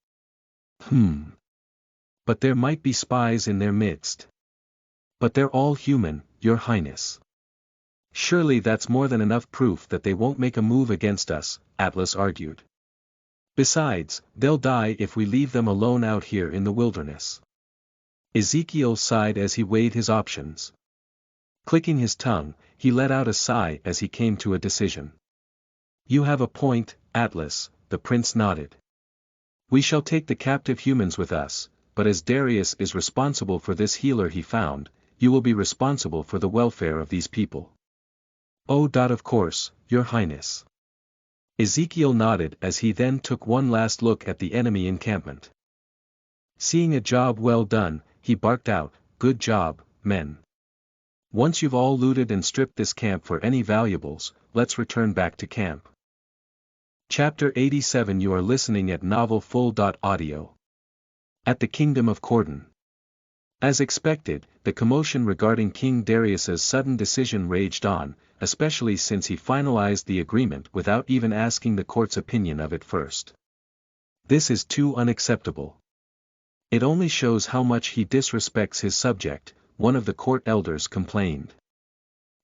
But there might be spies in their midst." "But they're all human, your highness." "Surely that's more than enough proof that they won't make a move against us," Atlas argued. "Besides, they'll die if we leave them alone out here in the wilderness." Ezekiel sighed as he weighed his options. Clicking his tongue, he let out a sigh as he came to a decision. "You have a point, Atlas," the prince nodded. "We shall take the captive humans with us, but as Darius is responsible for this healer he found, you will be responsible for the welfare of these people." "Oh, of course, your highness." Ezekiel nodded as he then took one last look at the enemy encampment. Seeing a job well done, he barked out, "Good job, men. Once you've all looted and stripped this camp for any valuables, let's return back to camp. Chapter 87. You are listening at novelfull.audio. At the Kingdom of Cordon. As expected, the commotion regarding King Darius's sudden decision raged on, especially since he finalized the agreement without even asking the court's opinion of it first. This is too unacceptable. It only shows how much he disrespects his subject, one of the court elders complained.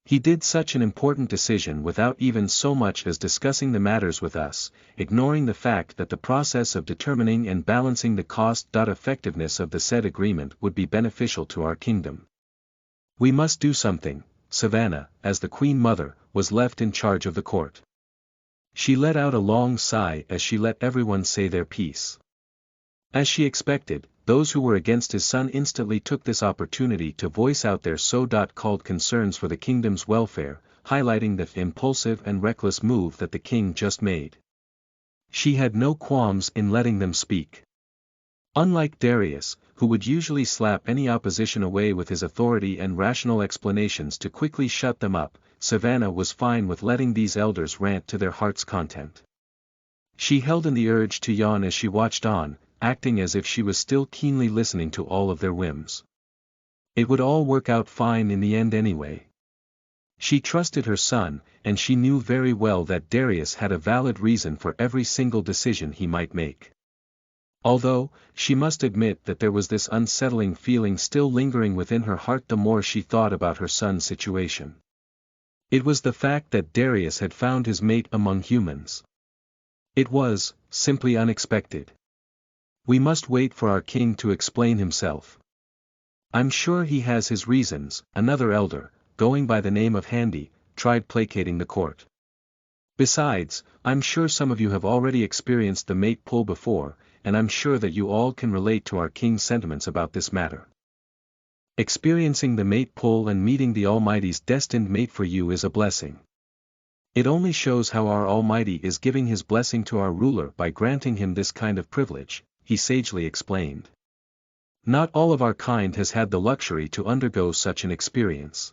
He did such an important decision without even so much as discussing the matters with us, ignoring the fact that the process of determining and balancing the cost-effectiveness of the said agreement would be beneficial to our kingdom. We must do something. Savannah, as the Queen Mother, was left in charge of the court. She let out a long sigh as she let everyone say their piece. As she expected, those who were against his son instantly took this opportunity to voice out their so-called concerns for the kingdom's welfare, highlighting the impulsive and reckless move that the king just made. She had no qualms in letting them speak. Unlike Darius, who would usually slap any opposition away with his authority and rational explanations to quickly shut them up, Savannah was fine with letting these elders rant to their heart's content. She held in the urge to yawn as she watched on, acting as if she was still keenly listening to all of their whims. It would all work out fine in the end anyway. She trusted her son, and she knew very well that Darius had a valid reason for every single decision he might make. Although, she must admit that there was this unsettling feeling still lingering within her heart the more she thought about her son's situation. It was the fact that Darius had found his mate among humans. It was, simply unexpected. We must wait for our king to explain himself. I'm sure he has his reasons. Another elder, going by the name of Handy, tried placating the court. Besides, I'm sure some of you have already experienced the mate pull before, and I'm sure that you all can relate to our king's sentiments about this matter. Experiencing the mate pull and meeting the Almighty's destined mate for you is a blessing. It only shows how our Almighty is giving his blessing to our ruler by granting him this kind of privilege, he sagely explained. Not all of our kind has had the luxury to undergo such an experience.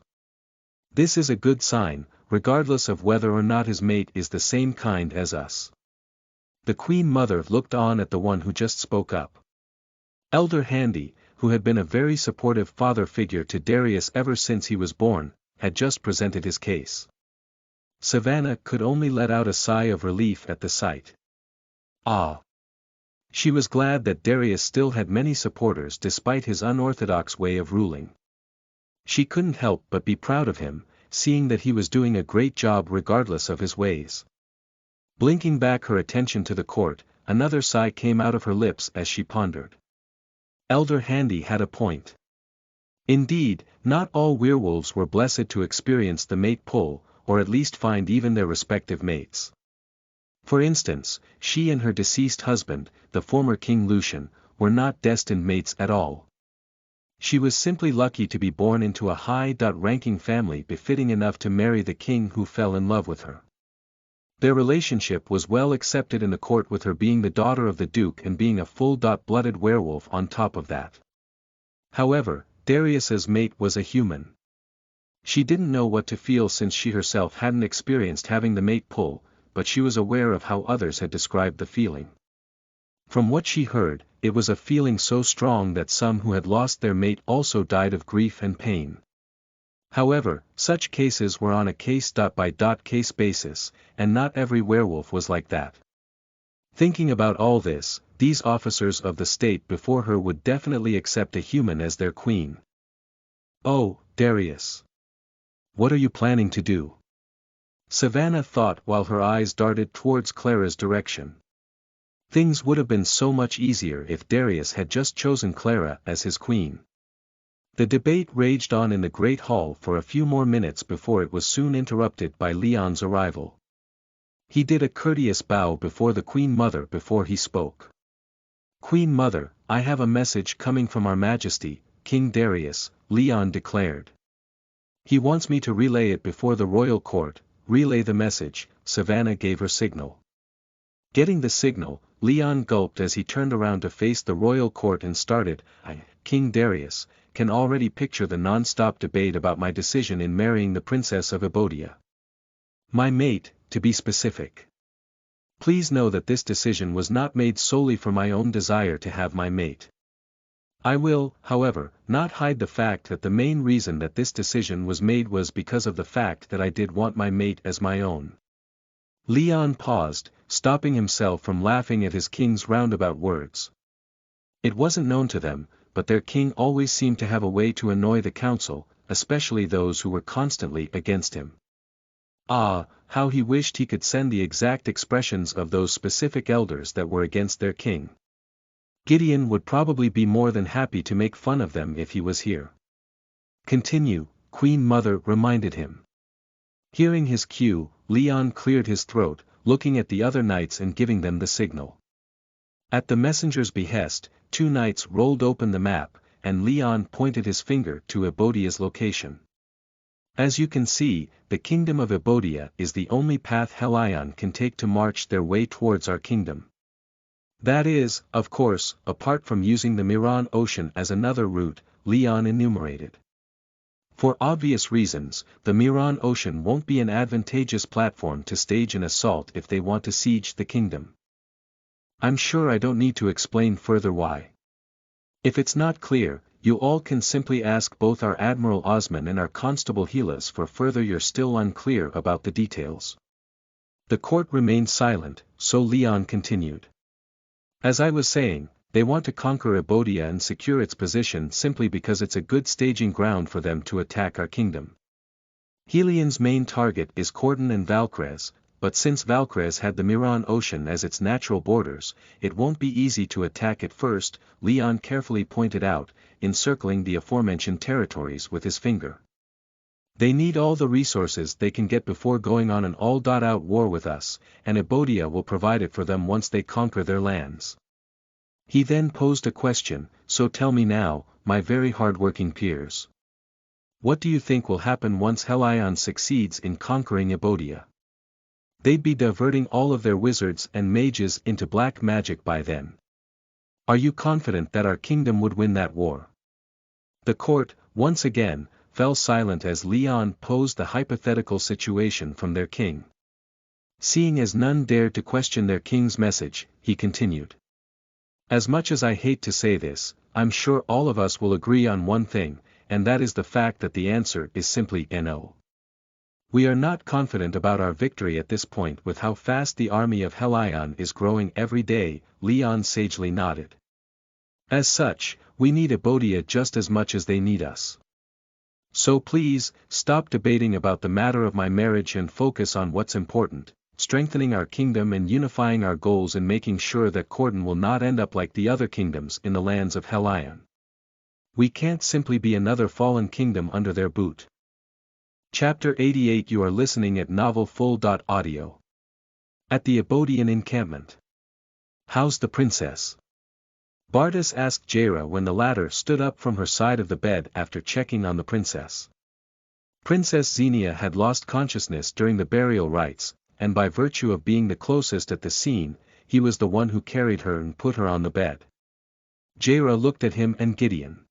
This is a good sign, regardless of whether or not his mate is the same kind as us. The Queen Mother looked on at the one who just spoke up. Elder Handy, who had been a very supportive father figure to Darius ever since he was born, had just presented his case. Savannah could only let out a sigh of relief at the sight. Ah! She was glad that Darius still had many supporters despite his unorthodox way of ruling. She couldn't help but be proud of him, seeing that he was doing a great job regardless of his ways. Blinking back her attention to the court, another sigh came out of her lips as she pondered. Elder Handy had a point. Indeed, not all werewolves were blessed to experience the mate pull, or at least find even their respective mates. For instance, she and her deceased husband, the former King Lucian, were not destined mates at all. She was simply lucky to be born into a high-ranking family befitting enough to marry the king who fell in love with her. Their relationship was well accepted in the court, with her being the daughter of the Duke and being a full-blooded werewolf on top of that. However, Darius's mate was a human. She didn't know what to feel since she herself hadn't experienced having the mate pull, but she was aware of how others had described the feeling. From what she heard, it was a feeling so strong that some who had lost their mate also died of grief and pain. However, such cases were on a case-by-case basis, and not every werewolf was like that. Thinking about all this, these officers of the state before her would definitely accept a human as their queen. Oh, Darius! What are you planning to do? Savannah thought while her eyes darted towards Clara's direction. Things would have been so much easier if Darius had just chosen Clara as his queen. The debate raged on in the great hall for a few more minutes before it was soon interrupted by Leon's arrival. He did a courteous bow before the Queen Mother before he spoke. "Queen Mother, I have a message coming from Our Majesty, King Darius," Leon declared. "He wants me to relay it before the royal court." "Relay the message," Savannah gave her signal. Getting the signal, Leon gulped as he turned around to face the royal court and started, "King Darius, can already picture the non-stop debate about my decision in marrying the Princess of Ebodia. My mate, to be specific. Please know that this decision was not made solely for my own desire to have my mate. I will, however, not hide the fact that the main reason that this decision was made was because of the fact that I did want my mate as my own. Leon paused, stopping himself from laughing at his king's roundabout words. It wasn't known to them, but their king always seemed to have a way to annoy the council, especially those who were constantly against him. Ah, how he wished he could send the exact expressions of those specific elders that were against their king. Gideon would probably be more than happy to make fun of them if he was here. Continue, Queen Mother reminded him. Hearing his cue, Leon cleared his throat, looking at the other knights and giving them the signal. At the messenger's behest, 2 knights rolled open the map, and Leon pointed his finger to Ebodia's location. As you can see, the kingdom of Ebodia is the only path Helion can take to march their way towards our kingdom. That is, of course, apart from using the Miran Ocean as another route, Leon enumerated. For obvious reasons, the Miran Ocean won't be an advantageous platform to stage an assault if they want to siege the kingdom. I'm sure I don't need to explain further why. If it's not clear, you all can simply ask both our Admiral Osman and our Constable Helas for further. You're still unclear about the details. The court remained silent, so Leon continued. As I was saying, they want to conquer Ebodia and secure its position simply because it's a good staging ground for them to attack our kingdom. Helion's main target is Cordon and Valkrez, but since Valkrez had the Miran Ocean as its natural borders, it won't be easy to attack it first, Leon carefully pointed out, encircling the aforementioned territories with his finger. They need all the resources they can get before going on an all-out war with us, and Ebodia will provide it for them once they conquer their lands. He then posed a question, so tell me now, my very hard-working peers. What do you think will happen once Helion succeeds in conquering Ebodia? They'd be diverting all of their wizards and mages into black magic by then. Are you confident that our kingdom would win that war? The court, once again, fell silent as Leon posed the hypothetical situation from their king. Seeing as none dared to question their king's message, he continued. As much as I hate to say this, I'm sure all of us will agree on one thing, and that is the fact that the answer is simply no. We are not confident about our victory at this point with how fast the army of Helion is growing every day, Leon sagely nodded. As such, we need Ebodia just as much as they need us. So please, stop debating about the matter of my marriage and focus on what's important, strengthening our kingdom and unifying our goals and making sure that Cordon will not end up like the other kingdoms in the lands of Helion. We can't simply be another fallen kingdom under their boot. Chapter 88. You are listening at novelfull.audio. At the Ebodian encampment. How's the princess? Bardas asked Jaira when the latter stood up from her side of the bed after checking on the princess. Princess Xenia had lost consciousness during the burial rites, and by virtue of being the closest at the scene, he was the one who carried her and put her on the bed. Jaira looked at him and Gideon.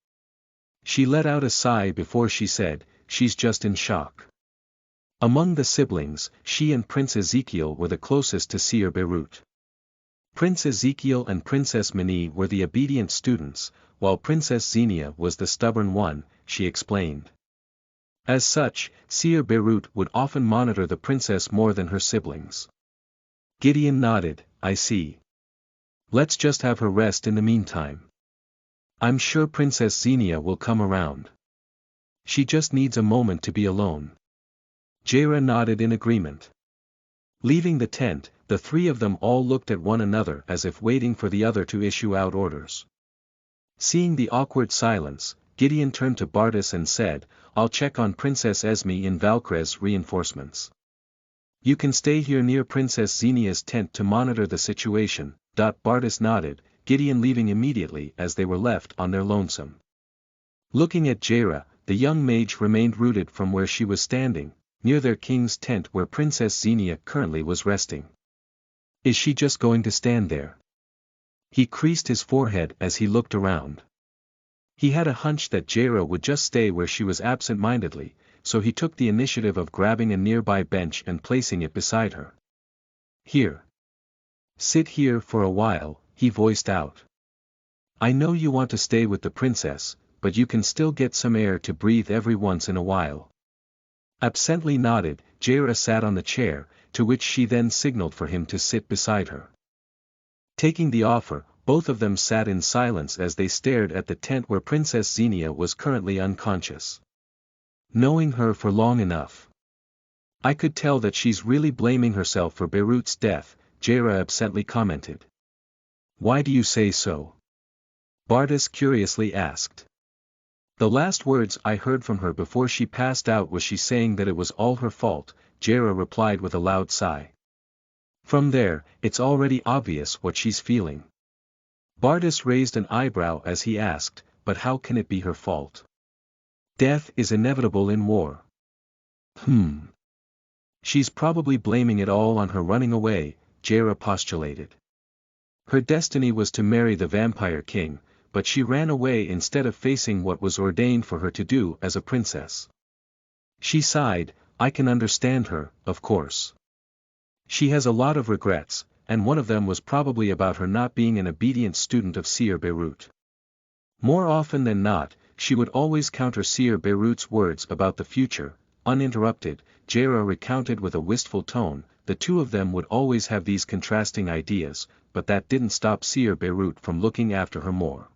She let out a sigh before she said, "She's just in shock." Among the siblings, she and Prince Ezekiel were the closest to Seer Beirut. Prince Ezekiel and Princess Mini were the obedient students, while Princess Xenia was the stubborn one, she explained. As such, Seer Beirut would often monitor the princess more than her siblings. Gideon nodded, I see. Let's just have her rest in the meantime. I'm sure Princess Xenia will come around. She just needs a moment to be alone. Jaira nodded in agreement. Leaving the tent, the three of them all looked at one another as if waiting for the other to issue out orders. Seeing the awkward silence, Gideon turned to Bardas and said, I'll check on Princess Esme in Valkrez reinforcements. You can stay here near Princess Xenia's tent to monitor the situation. Bardas nodded, Gideon leaving immediately as they were left on their lonesome. Looking at Jaira, the young mage remained rooted from where she was standing, near their king's tent where Princess Xenia currently was resting. Is she just going to stand there? He creased his forehead as he looked around. He had a hunch that Jaira would just stay where she was absent-mindedly, so he took the initiative of grabbing a nearby bench and placing it beside her. "Here. Sit here for a while," he voiced out. "I know you want to stay with the princess, but you can still get some air to breathe every once in a while." Absently nodded, Jaira sat on the chair, to which she then signaled for him to sit beside her. Taking the offer, both of them sat in silence as they stared at the tent where Princess Xenia was currently unconscious. "Knowing her for long enough, I could tell that she's really blaming herself for Beirut's death," Jaira absently commented. "Why do you say so?" Bardas curiously asked. "The last words I heard from her before she passed out was she saying that it was all her fault," Jaira replied with a loud sigh. "From there, it's already obvious what she's feeling." Bardas raised an eyebrow as he asked, "But how can it be her fault? Death is inevitable in war." "She's probably blaming it all on her running away," Jaira postulated. "Her destiny was to marry the Vampire King, but she ran away instead of facing what was ordained for her to do as a princess." She sighed. "I can understand her, of course. She has a lot of regrets, and one of them was probably about her not being an obedient student of Seer Beirut. More often than not, she would always counter Seer Beirut's words about the future." Uninterrupted, Jaira recounted with a wistful tone, "The two of them would always have these contrasting ideas, but that didn't stop Seer Beirut from looking after her more.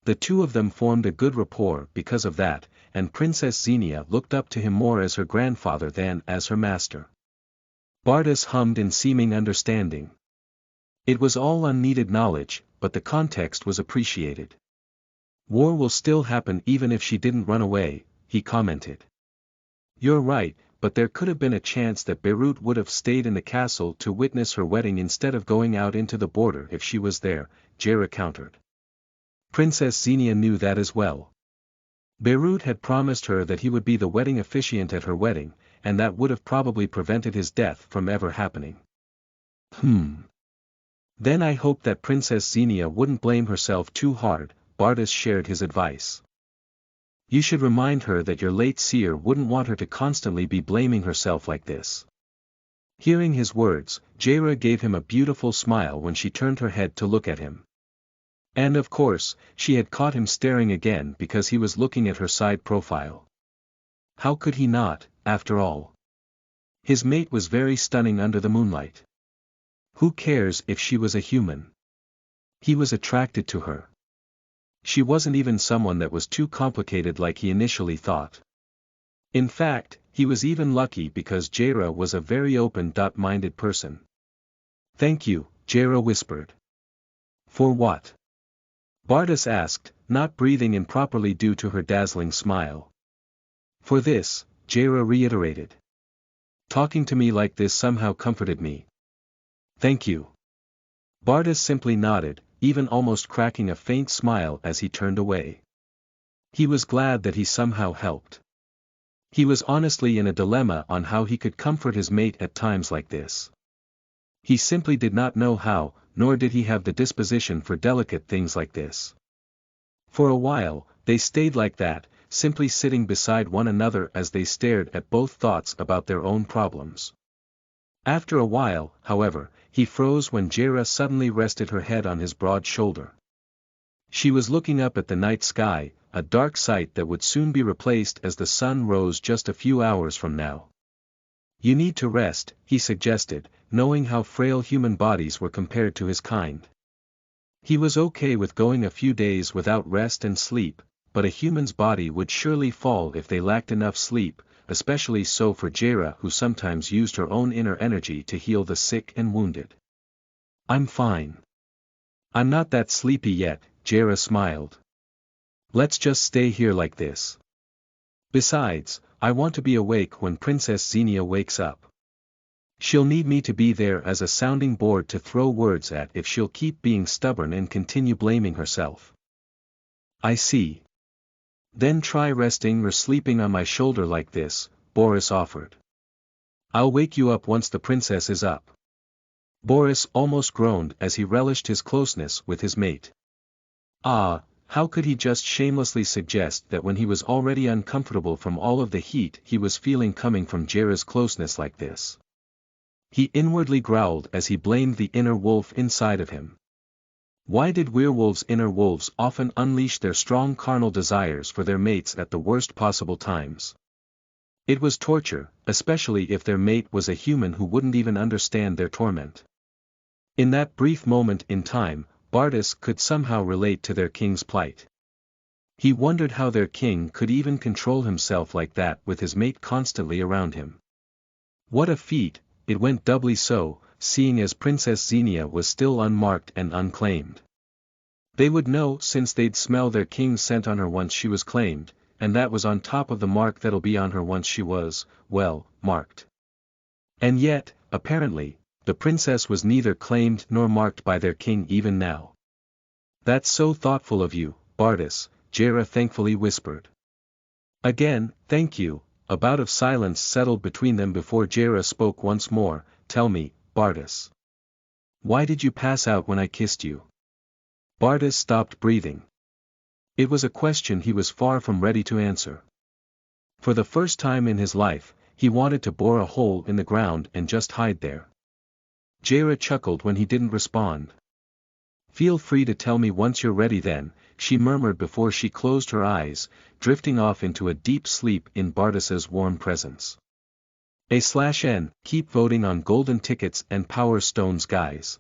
The two of them formed a good rapport because of that, and Princess Xenia looked up to him more as her grandfather than as her master." Bardas hummed in seeming understanding. It was all unneeded knowledge, but the context was appreciated. "War will still happen even if she didn't run away," he commented. "You're right, but there could have been a chance that Beirut would have stayed in the castle to witness her wedding instead of going out into the border if she was there," Jaira countered. Princess Xenia knew that as well. Beirut had promised her that he would be the wedding officiant at her wedding, and that would have probably prevented his death from ever happening. Then I hoped that Princess Xenia wouldn't blame herself too hard," Bardas shared his advice. "You should remind her that your late seer wouldn't want her to constantly be blaming herself like this." Hearing his words, Jaira gave him a beautiful smile when she turned her head to look at him. And of course, she had caught him staring again because he was looking at her side profile. How could he not, after all? His mate was very stunning under the moonlight. Who cares if she was a human? He was attracted to her. She wasn't even someone that was too complicated like he initially thought. In fact, he was even lucky because Jaira was a very open-minded person. "Thank you," Jaira whispered. "For what?" Bardas asked, not breathing in properly due to her dazzling smile. "For this," Jaira reiterated. "Talking to me like this somehow comforted me." "Thank you." Bardas simply nodded, even almost cracking a faint smile as he turned away. He was glad that he somehow helped. He was honestly in a dilemma on how he could comfort his mate at times like this. He simply did not know how, nor did he have the disposition for delicate things like this. For a while, they stayed like that, simply sitting beside one another as they stared at both thoughts about their own problems. After a while, however, he froze when Jaira suddenly rested her head on his broad shoulder. She was looking up at the night sky, a dark sight that would soon be replaced as the sun rose just a few hours from now. "You need to rest," he suggested, knowing how frail human bodies were compared to his kind. He was okay with going a few days without rest and sleep, but a human's body would surely fall if they lacked enough sleep, especially so for Jaira who sometimes used her own inner energy to heal the sick and wounded. "I'm fine. I'm not that sleepy yet," Jaira smiled. "Let's just stay here like this. Besides, I want to be awake when Princess Xenia wakes up. She'll need me to be there as a sounding board to throw words at if she'll keep being stubborn and continue blaming herself." "I see. Then try resting or sleeping on my shoulder like this," Boris offered. "I'll wake you up once the princess is up." Boris almost groaned as he relished his closeness with his mate. "Ah, How could he just shamelessly suggest that when he was already uncomfortable from all of the heat he was feeling coming from Jera's closeness like this? He inwardly growled as he blamed the inner wolf inside of him. Why did werewolves' inner wolves often unleash their strong carnal desires for their mates at the worst possible times? It was torture, especially if their mate was a human who wouldn't even understand their torment. In that brief moment in time, Bardas could somehow relate to their king's plight. He wondered how their king could even control himself like that with his mate constantly around him. What a feat, it went doubly so, seeing as Princess Xenia was still unmarked and unclaimed. They would know since they'd smell their king's scent on her once she was claimed, and that was on top of the mark that'll be on her once she was, well, marked. And yet, apparently, the princess was neither claimed nor marked by their king even now. That's so thoughtful of you, Bardas, Jera thankfully whispered. Again, thank you. A bout of silence settled between them before Jera spoke once more. Tell me, Bardas. Why did you pass out when I kissed you? Bardas stopped breathing. It was a question he was far from ready to answer. For the first time in his life, he wanted to bore a hole in the ground and just hide there. Jera chuckled when he didn't respond. Feel free to tell me once you're ready then, she murmured before she closed her eyes, drifting off into a deep sleep in Bardas's warm presence. A/N, keep voting on golden tickets and power stones guys.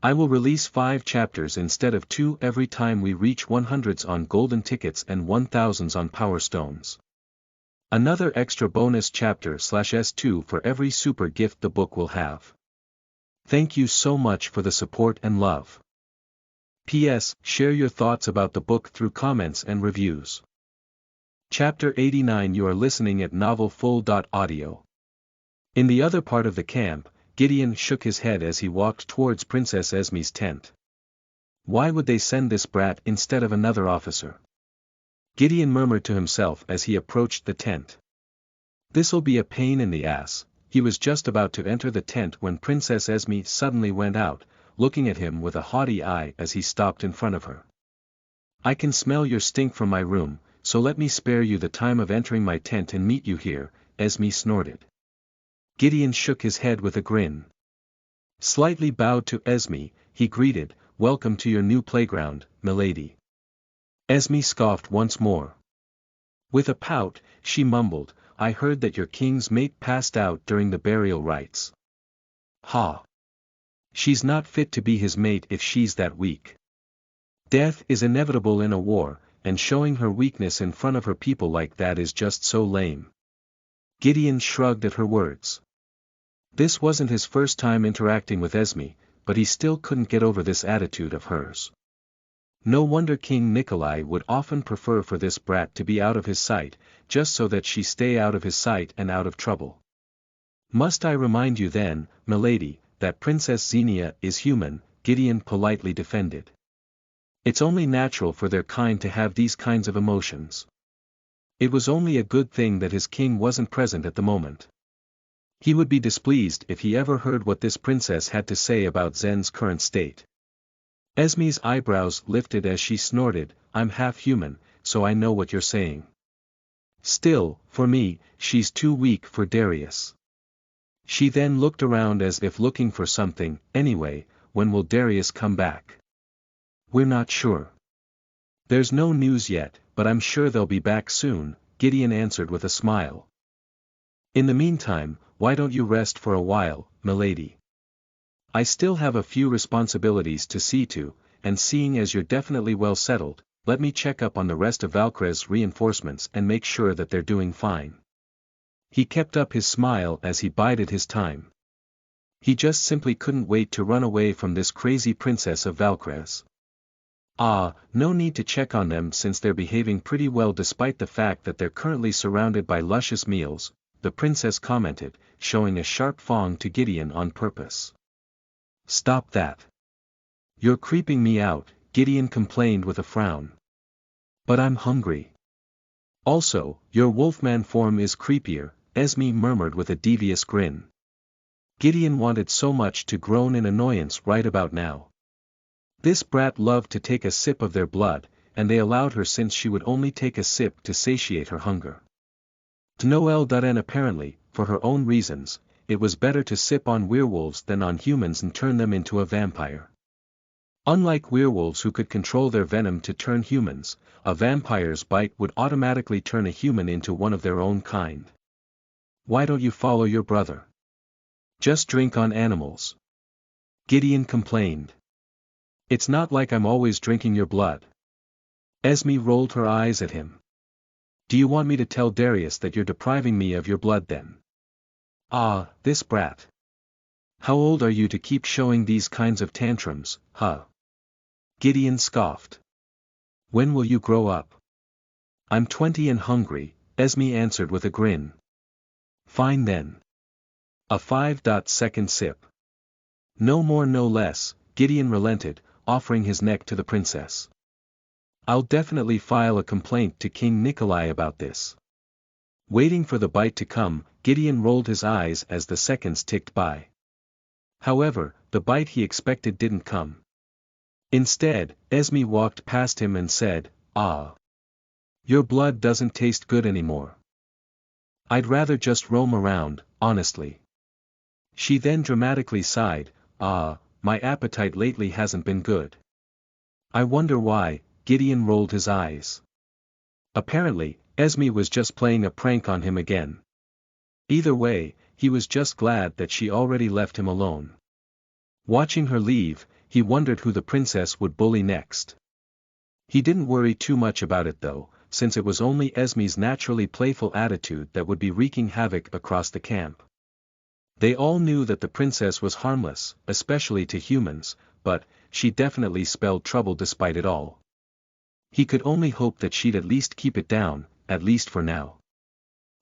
I will release 5 chapters instead of 2 every time we reach 100s on golden tickets and 1000s on power stones. Another extra bonus chapter/S2 for every super gift the book will have. Thank you so much for the support and love. P.S. Share your thoughts about the book through comments and reviews. Chapter 89. You are listening at novelfull.audio. In the other part of the camp, Gideon shook his head as he walked towards Princess Esme's tent. Why would they send this brat instead of another officer? Gideon murmured to himself as he approached the tent. This'll be a pain in the ass. He was just about to enter the tent when Princess Esme suddenly went out, looking at him with a haughty eye as he stopped in front of her. I can smell your stink from my room, so let me spare you the time of entering my tent and meet you here, Esme snorted. Gideon shook his head with a grin. Slightly bowed to Esme, he greeted, welcome to your new playground, milady. Esme scoffed once more. With a pout, she mumbled, I heard that your king's mate passed out during the burial rites. Ha! She's not fit to be his mate if she's that weak. Death is inevitable in a war, and showing her weakness in front of her people like that is just so lame. Gideon shrugged at her words. This wasn't his first time interacting with Esme, but he still couldn't get over this attitude of hers. No wonder King Nikolai would often prefer for this brat to be out of his sight, just so that she stay out of his sight and out of trouble. Must I remind you then, milady, that Princess Xenia is human, Gideon politely defended. It's only natural for their kind to have these kinds of emotions. It was only a good thing that his king wasn't present at the moment. He would be displeased if he ever heard what this princess had to say about Zen's current state. Esme's eyebrows lifted as she snorted, I'm half human, so I know what you're saying. Still, for me, she's too weak for Darius. She then looked around as if looking for something. Anyway, when will Darius come back? We're not sure. There's no news yet, but I'm sure they'll be back soon, Gideon answered with a smile. In the meantime, why don't you rest for a while, milady? I still have a few responsibilities to see to, and seeing as you're definitely well settled, let me check up on the rest of Valkray's reinforcements and make sure that they're doing fine. He kept up his smile as he bided his time. He just simply couldn't wait to run away from this crazy princess of Valkray's. No need to check on them since they're behaving pretty well despite the fact that they're currently surrounded by luscious meals, the princess commented, showing a sharp fang to Gideon on purpose. Stop that. You're creeping me out, Gideon complained with a frown. But I'm hungry. Also, your wolfman form is creepier, Esme murmured with a devious grin. Gideon wanted so much to groan in annoyance right about now. This brat loved to take a sip of their blood, and they allowed her since she would only take a sip to satiate her hunger. And apparently, for her own reasons, it was better to sip on werewolves than on humans and turn them into a vampire. Unlike werewolves who could control their venom to turn humans, a vampire's bite would automatically turn a human into one of their own kind. Why don't you follow your brother? Just drink on animals. Gideon complained. It's not like I'm always drinking your blood. Esme rolled her eyes at him. Do you want me to tell Darius that you're depriving me of your blood then? Ah, this brat. How old are you to keep showing these kinds of tantrums, huh? Gideon scoffed. When will you grow up? I'm 20 and hungry, Esme answered with a grin. Fine then. A 5-second sip. No more no less, Gideon relented, offering his neck to the princess. I'll definitely file a complaint to King Nikolai about this. Waiting for the bite to come, Gideon rolled his eyes as the seconds ticked by. However, the bite he expected didn't come. Instead, Esme walked past him and said, "Ah. Your blood doesn't taste good anymore. I'd rather just roam around, honestly." She then dramatically sighed, "Ah, my appetite lately hasn't been good." I wonder why, Gideon rolled his eyes. Apparently, Esme was just playing a prank on him again. Either way, he was just glad that she already left him alone. Watching her leave, he wondered who the princess would bully next. He didn't worry too much about it though, since it was only Esme's naturally playful attitude that would be wreaking havoc across the camp. They all knew that the princess was harmless, especially to humans, but she definitely spelled trouble despite it all. He could only hope that she'd at least keep it down, at least for now.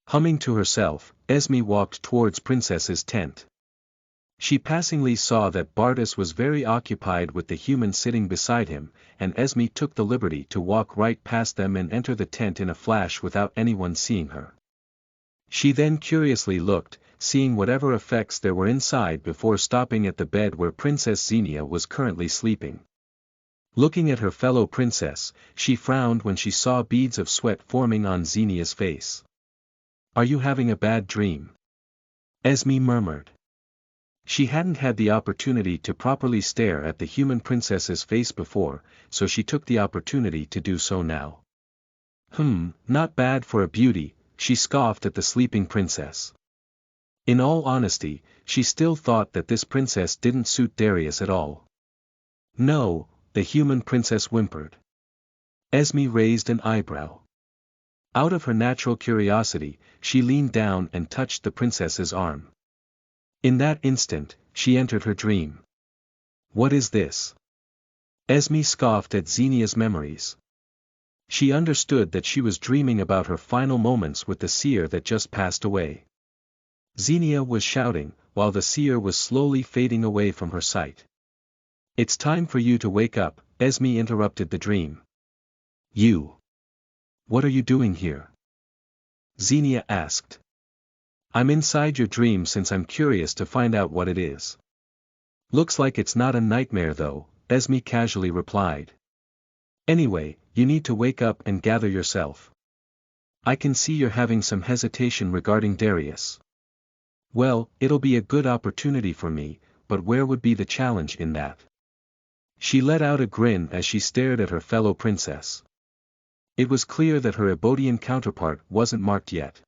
Humming to herself, Esme walked towards Princess's tent. She passingly saw that Bardas was very occupied with the human sitting beside him, and Esme took the liberty to walk right past them and enter the tent in a flash without anyone seeing her. She then curiously looked, seeing whatever effects there were inside before stopping at the bed where Princess Xenia was currently sleeping. Looking at her fellow princess, she frowned when she saw beads of sweat forming on Xenia's face. "Are you having a bad dream?" Esme murmured. She hadn't had the opportunity to properly stare at the human princess's face before, so she took the opportunity to do so now. Not bad for a beauty," she scoffed at the sleeping princess. In all honesty, she still thought that this princess didn't suit Darius at all. "No," the human princess whimpered. Esme raised an eyebrow. Out of her natural curiosity, she leaned down and touched the princess's arm. In that instant, she entered her dream. What is this? Esme scoffed at Xenia's memories. She understood that she was dreaming about her final moments with the seer that just passed away. Xenia was shouting, while the seer was slowly fading away from her sight. "It's time for you to wake up," Esme interrupted the dream. "You? What are you doing here?" Xenia asked. "I'm inside your dream since I'm curious to find out what it is." "Looks like it's not a nightmare though," Esme casually replied. "Anyway, you need to wake up and gather yourself. I can see you're having some hesitation regarding Darius." "Well, it'll be a good opportunity for me, but where would be the challenge in that?" She let out a grin as she stared at her fellow princess. It was clear that her Ebodian counterpart wasn't marked yet.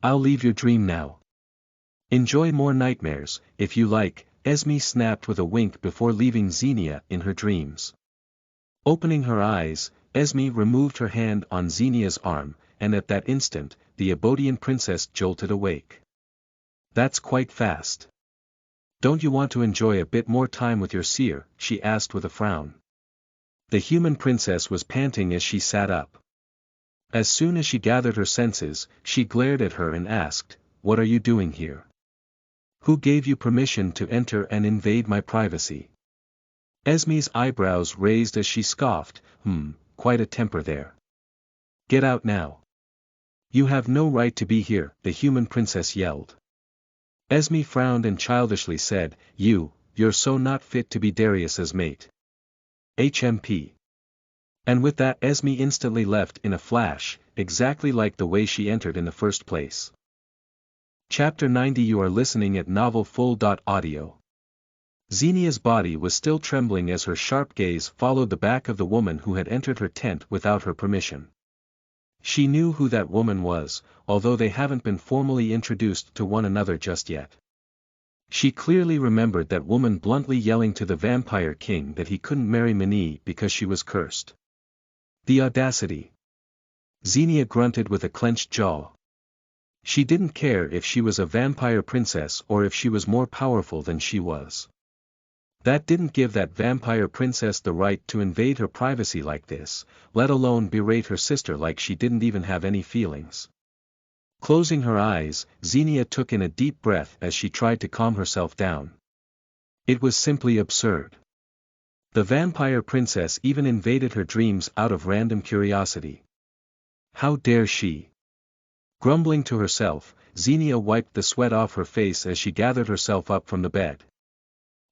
"I'll leave your dream now. Enjoy more nightmares, if you like," Esme snapped with a wink before leaving Xenia in her dreams. Opening her eyes, Esme removed her hand on Xenia's arm, and at that instant, the Ebodian princess jolted awake. "That's quite fast. Don't you want to enjoy a bit more time with your seer?" she asked with a frown. The human princess was panting as she sat up. As soon as she gathered her senses, she glared at her and asked, "What are you doing here? Who gave you permission to enter and invade my privacy?" Esme's eyebrows raised as she scoffed, quite a temper there. "Get out now. You have no right to be here," the human princess yelled. Esme frowned and childishly said, You're so not fit to be Darius's mate." HMP. And with that Esme instantly left in a flash, exactly like the way she entered in the first place. Chapter 90. You are listening at novelfull.audio. Xenia's body was still trembling as her sharp gaze followed the back of the woman who had entered her tent without her permission. She knew who that woman was, although they haven't been formally introduced to one another just yet. She clearly remembered that woman bluntly yelling to the Vampire King that he couldn't marry Minnie because she was cursed. The audacity! Xenia grunted with a clenched jaw. She didn't care if she was a vampire princess or if she was more powerful than she was. That didn't give that vampire princess the right to invade her privacy like this, let alone berate her sister like she didn't even have any feelings. Closing her eyes, Xenia took in a deep breath as she tried to calm herself down. It was simply absurd. The vampire princess even invaded her dreams out of random curiosity. How dare she? Grumbling to herself, Xenia wiped the sweat off her face as she gathered herself up from the bed.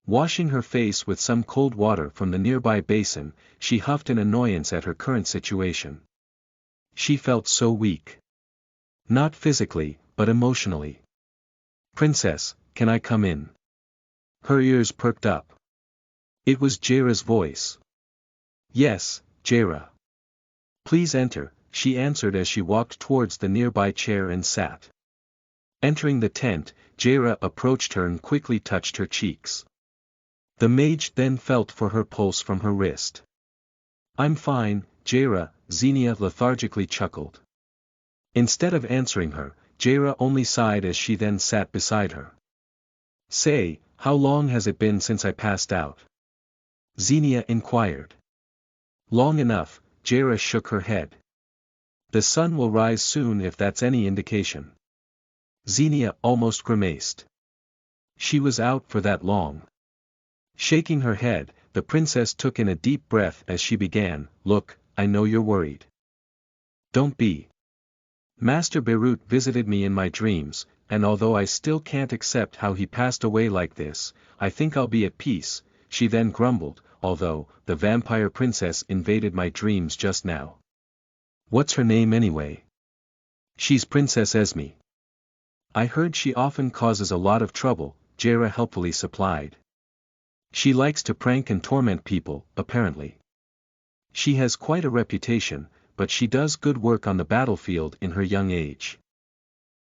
Washing her face with some cold water from the nearby basin, she huffed in annoyance at her current situation. She felt so weak. Not physically, but emotionally. "Princess, can I come in?" Her ears perked up. It was Jaira's voice. "Yes, Jaira. Please enter," she answered as she walked towards the nearby chair and sat. Entering the tent, Jaira approached her and quickly touched her cheeks. The mage then felt for her pulse from her wrist. "I'm fine, Jaira," Xenia lethargically chuckled. Instead of answering her, Jaira only sighed as she then sat beside her. "Say, how long has it been since I passed out?" Xenia inquired. "Long enough," Jaira shook her head. "The sun will rise soon if that's any indication." Xenia almost grimaced. She was out for that long. Shaking her head, the princess took in a deep breath as she began, "Look, I know you're worried. Don't be. Master Beirut visited me in my dreams, and although I still can't accept how he passed away like this, I think I'll be at peace," she then grumbled, "although, the vampire princess invaded my dreams just now. What's her name anyway?" "She's Princess Esme. I heard she often causes a lot of trouble," Jaira helpfully supplied. "She likes to prank and torment people, apparently. She has quite a reputation, but she does good work on the battlefield in her young age."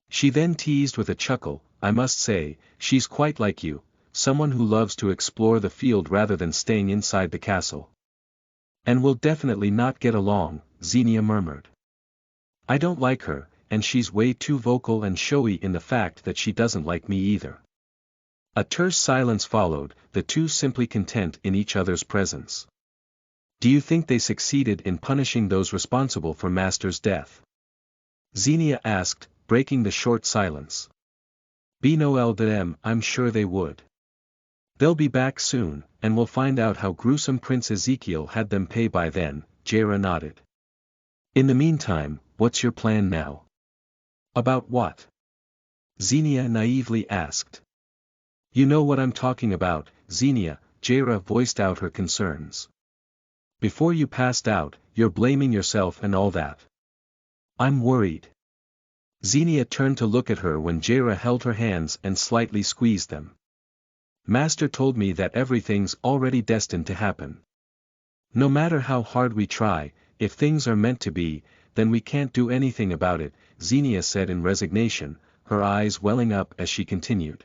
She then teased with a chuckle, "I must say, she's quite like you, someone who loves to explore the field rather than staying inside the castle." "And we'll definitely not get along," Xenia murmured. "I don't like her, and she's way too vocal and showy in the fact that she doesn't like me either." A terse silence followed, the two simply content in each other's presence. "Do you think they succeeded in punishing those responsible for Master's death?" Xenia asked, breaking the short silence. "B'Noel d'Em, I'm sure they would. They'll be back soon, and we'll find out how gruesome Prince Ezekiel had them pay by then," Jaira nodded. "In the meantime, what's your plan now?" "About what?" Xenia naively asked. "You know what I'm talking about, Xenia," Jaira voiced out her concerns. "Before you passed out, you're blaming yourself and all that. I'm worried." Xenia turned to look at her when Jaira held her hands and slightly squeezed them. "Master told me that everything's already destined to happen. No matter how hard we try, if things are meant to be, then we can't do anything about it," Xenia said in resignation, her eyes welling up as she continued.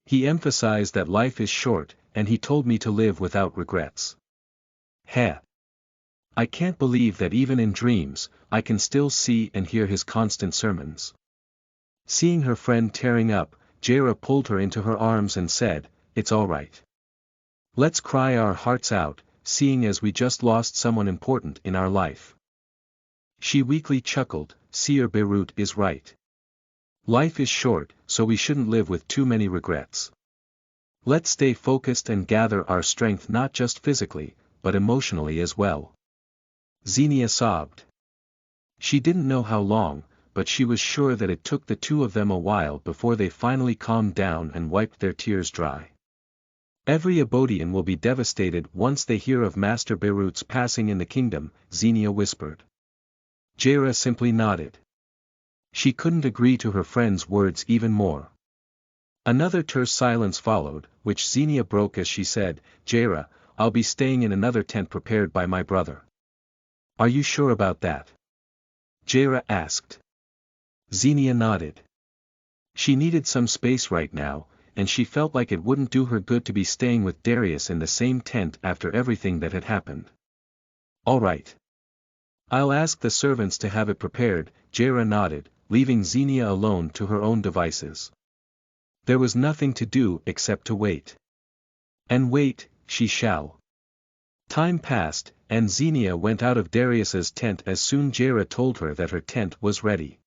"He emphasized that life is short, and he told me to live without regrets. Heh. I can't believe that even in dreams, I can still see and hear his constant sermons." Seeing her friend tearing up, Jaira pulled her into her arms and said, "It's all right. Let's cry our hearts out, seeing as we just lost someone important in our life." She weakly chuckled, "Seer Beirut is right. Life is short, so we shouldn't live with too many regrets. Let's stay focused and gather our strength not just physically, but emotionally as well." Xenia sobbed. She didn't know how long, but she was sure that it took the two of them a while before they finally calmed down and wiped their tears dry. Every Abodian will be devastated once they hear of Master Beirut's passing in the kingdom, Xenia whispered. Jaira simply nodded. She couldn't agree to her friend's words even more. Another terse silence followed, which Xenia broke as she said, Jaira, I'll be staying in another tent prepared by my brother. Are you sure about that? Jaira asked. Xenia nodded. She needed some space right now, and she felt like it wouldn't do her good to be staying with Darius in the same tent after everything that had happened. All right. I'll ask the servants to have it prepared, Jaira nodded, leaving Xenia alone to her own devices. There was nothing to do except to wait. And wait, she shall. Time passed, and Xenia went out of Darius's tent as soon Jaira told her that her tent was ready.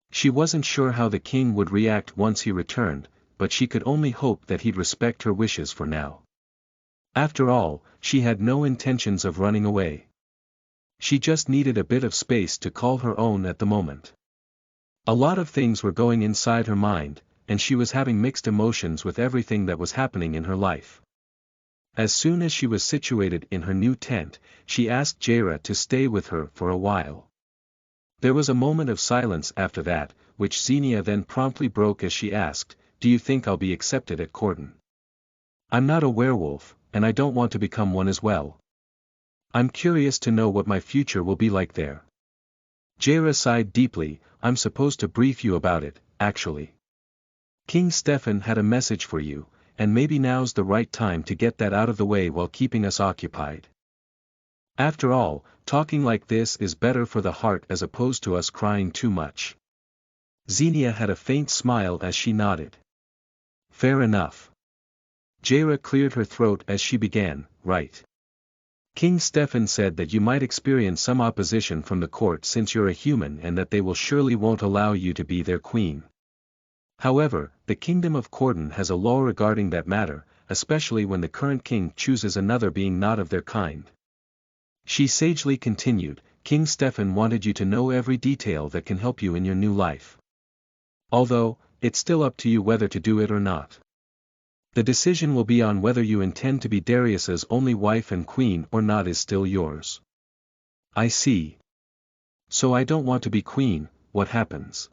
She wasn't sure how the king would react once he returned, but she could only hope that he'd respect her wishes for now. After all, she had no intentions of running away. She just needed a bit of space to call her own at the moment. A lot of things were going inside her mind, and she was having mixed emotions with everything that was happening in her life. As soon as she was situated in her new tent, she asked Jaira to stay with her for a while. There was a moment of silence after that, which Xenia then promptly broke as she asked, do you think I'll be accepted at Corden? I'm not a werewolf, and I don't want to become one as well. I'm curious to know what my future will be like there. Jaira sighed deeply, I'm supposed to brief you about it, actually. King Stefan had a message for you, and maybe now's the right time to get that out of the way while keeping us occupied. After all, talking like this is better for the heart as opposed to us crying too much. Xenia had a faint smile as she nodded. Fair enough. Jaira cleared her throat as she began, right. King Stefan said that you might experience some opposition from the court since you're a human and that they will surely won't allow you to be their queen. However, the kingdom of Corden has a law regarding that matter, especially when the current king chooses another being not of their kind. She sagely continued, King Stefan wanted you to know every detail that can help you in your new life. Although, it's still up to you whether to do it or not. The decision will be on whether you intend to be Darius's only wife and queen or not is still yours. I see. So I don't want to be queen, what happens?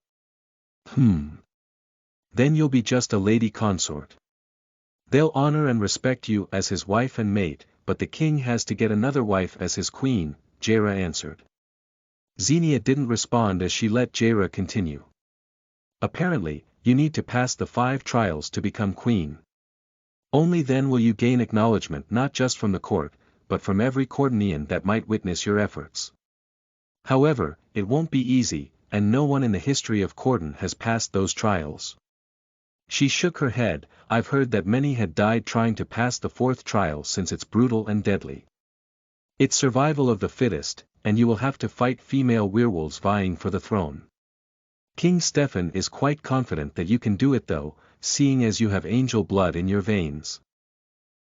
Then you'll be just a lady consort. They'll honor and respect you as his wife and mate, but the king has to get another wife as his queen, Jaira answered. Xenia didn't respond as she let Jaira continue. Apparently, you need to pass the 5 trials to become queen. Only then will you gain acknowledgement not just from the court, but from every Cordonian that might witness your efforts. However, it won't be easy, and no one in the history of Corden has passed those trials. She shook her head, I've heard that many had died trying to pass the 4th trial since it's brutal and deadly. It's survival of the fittest, and you will have to fight female werewolves vying for the throne. King Stefan is quite confident that you can do it though, seeing as you have angel blood in your veins.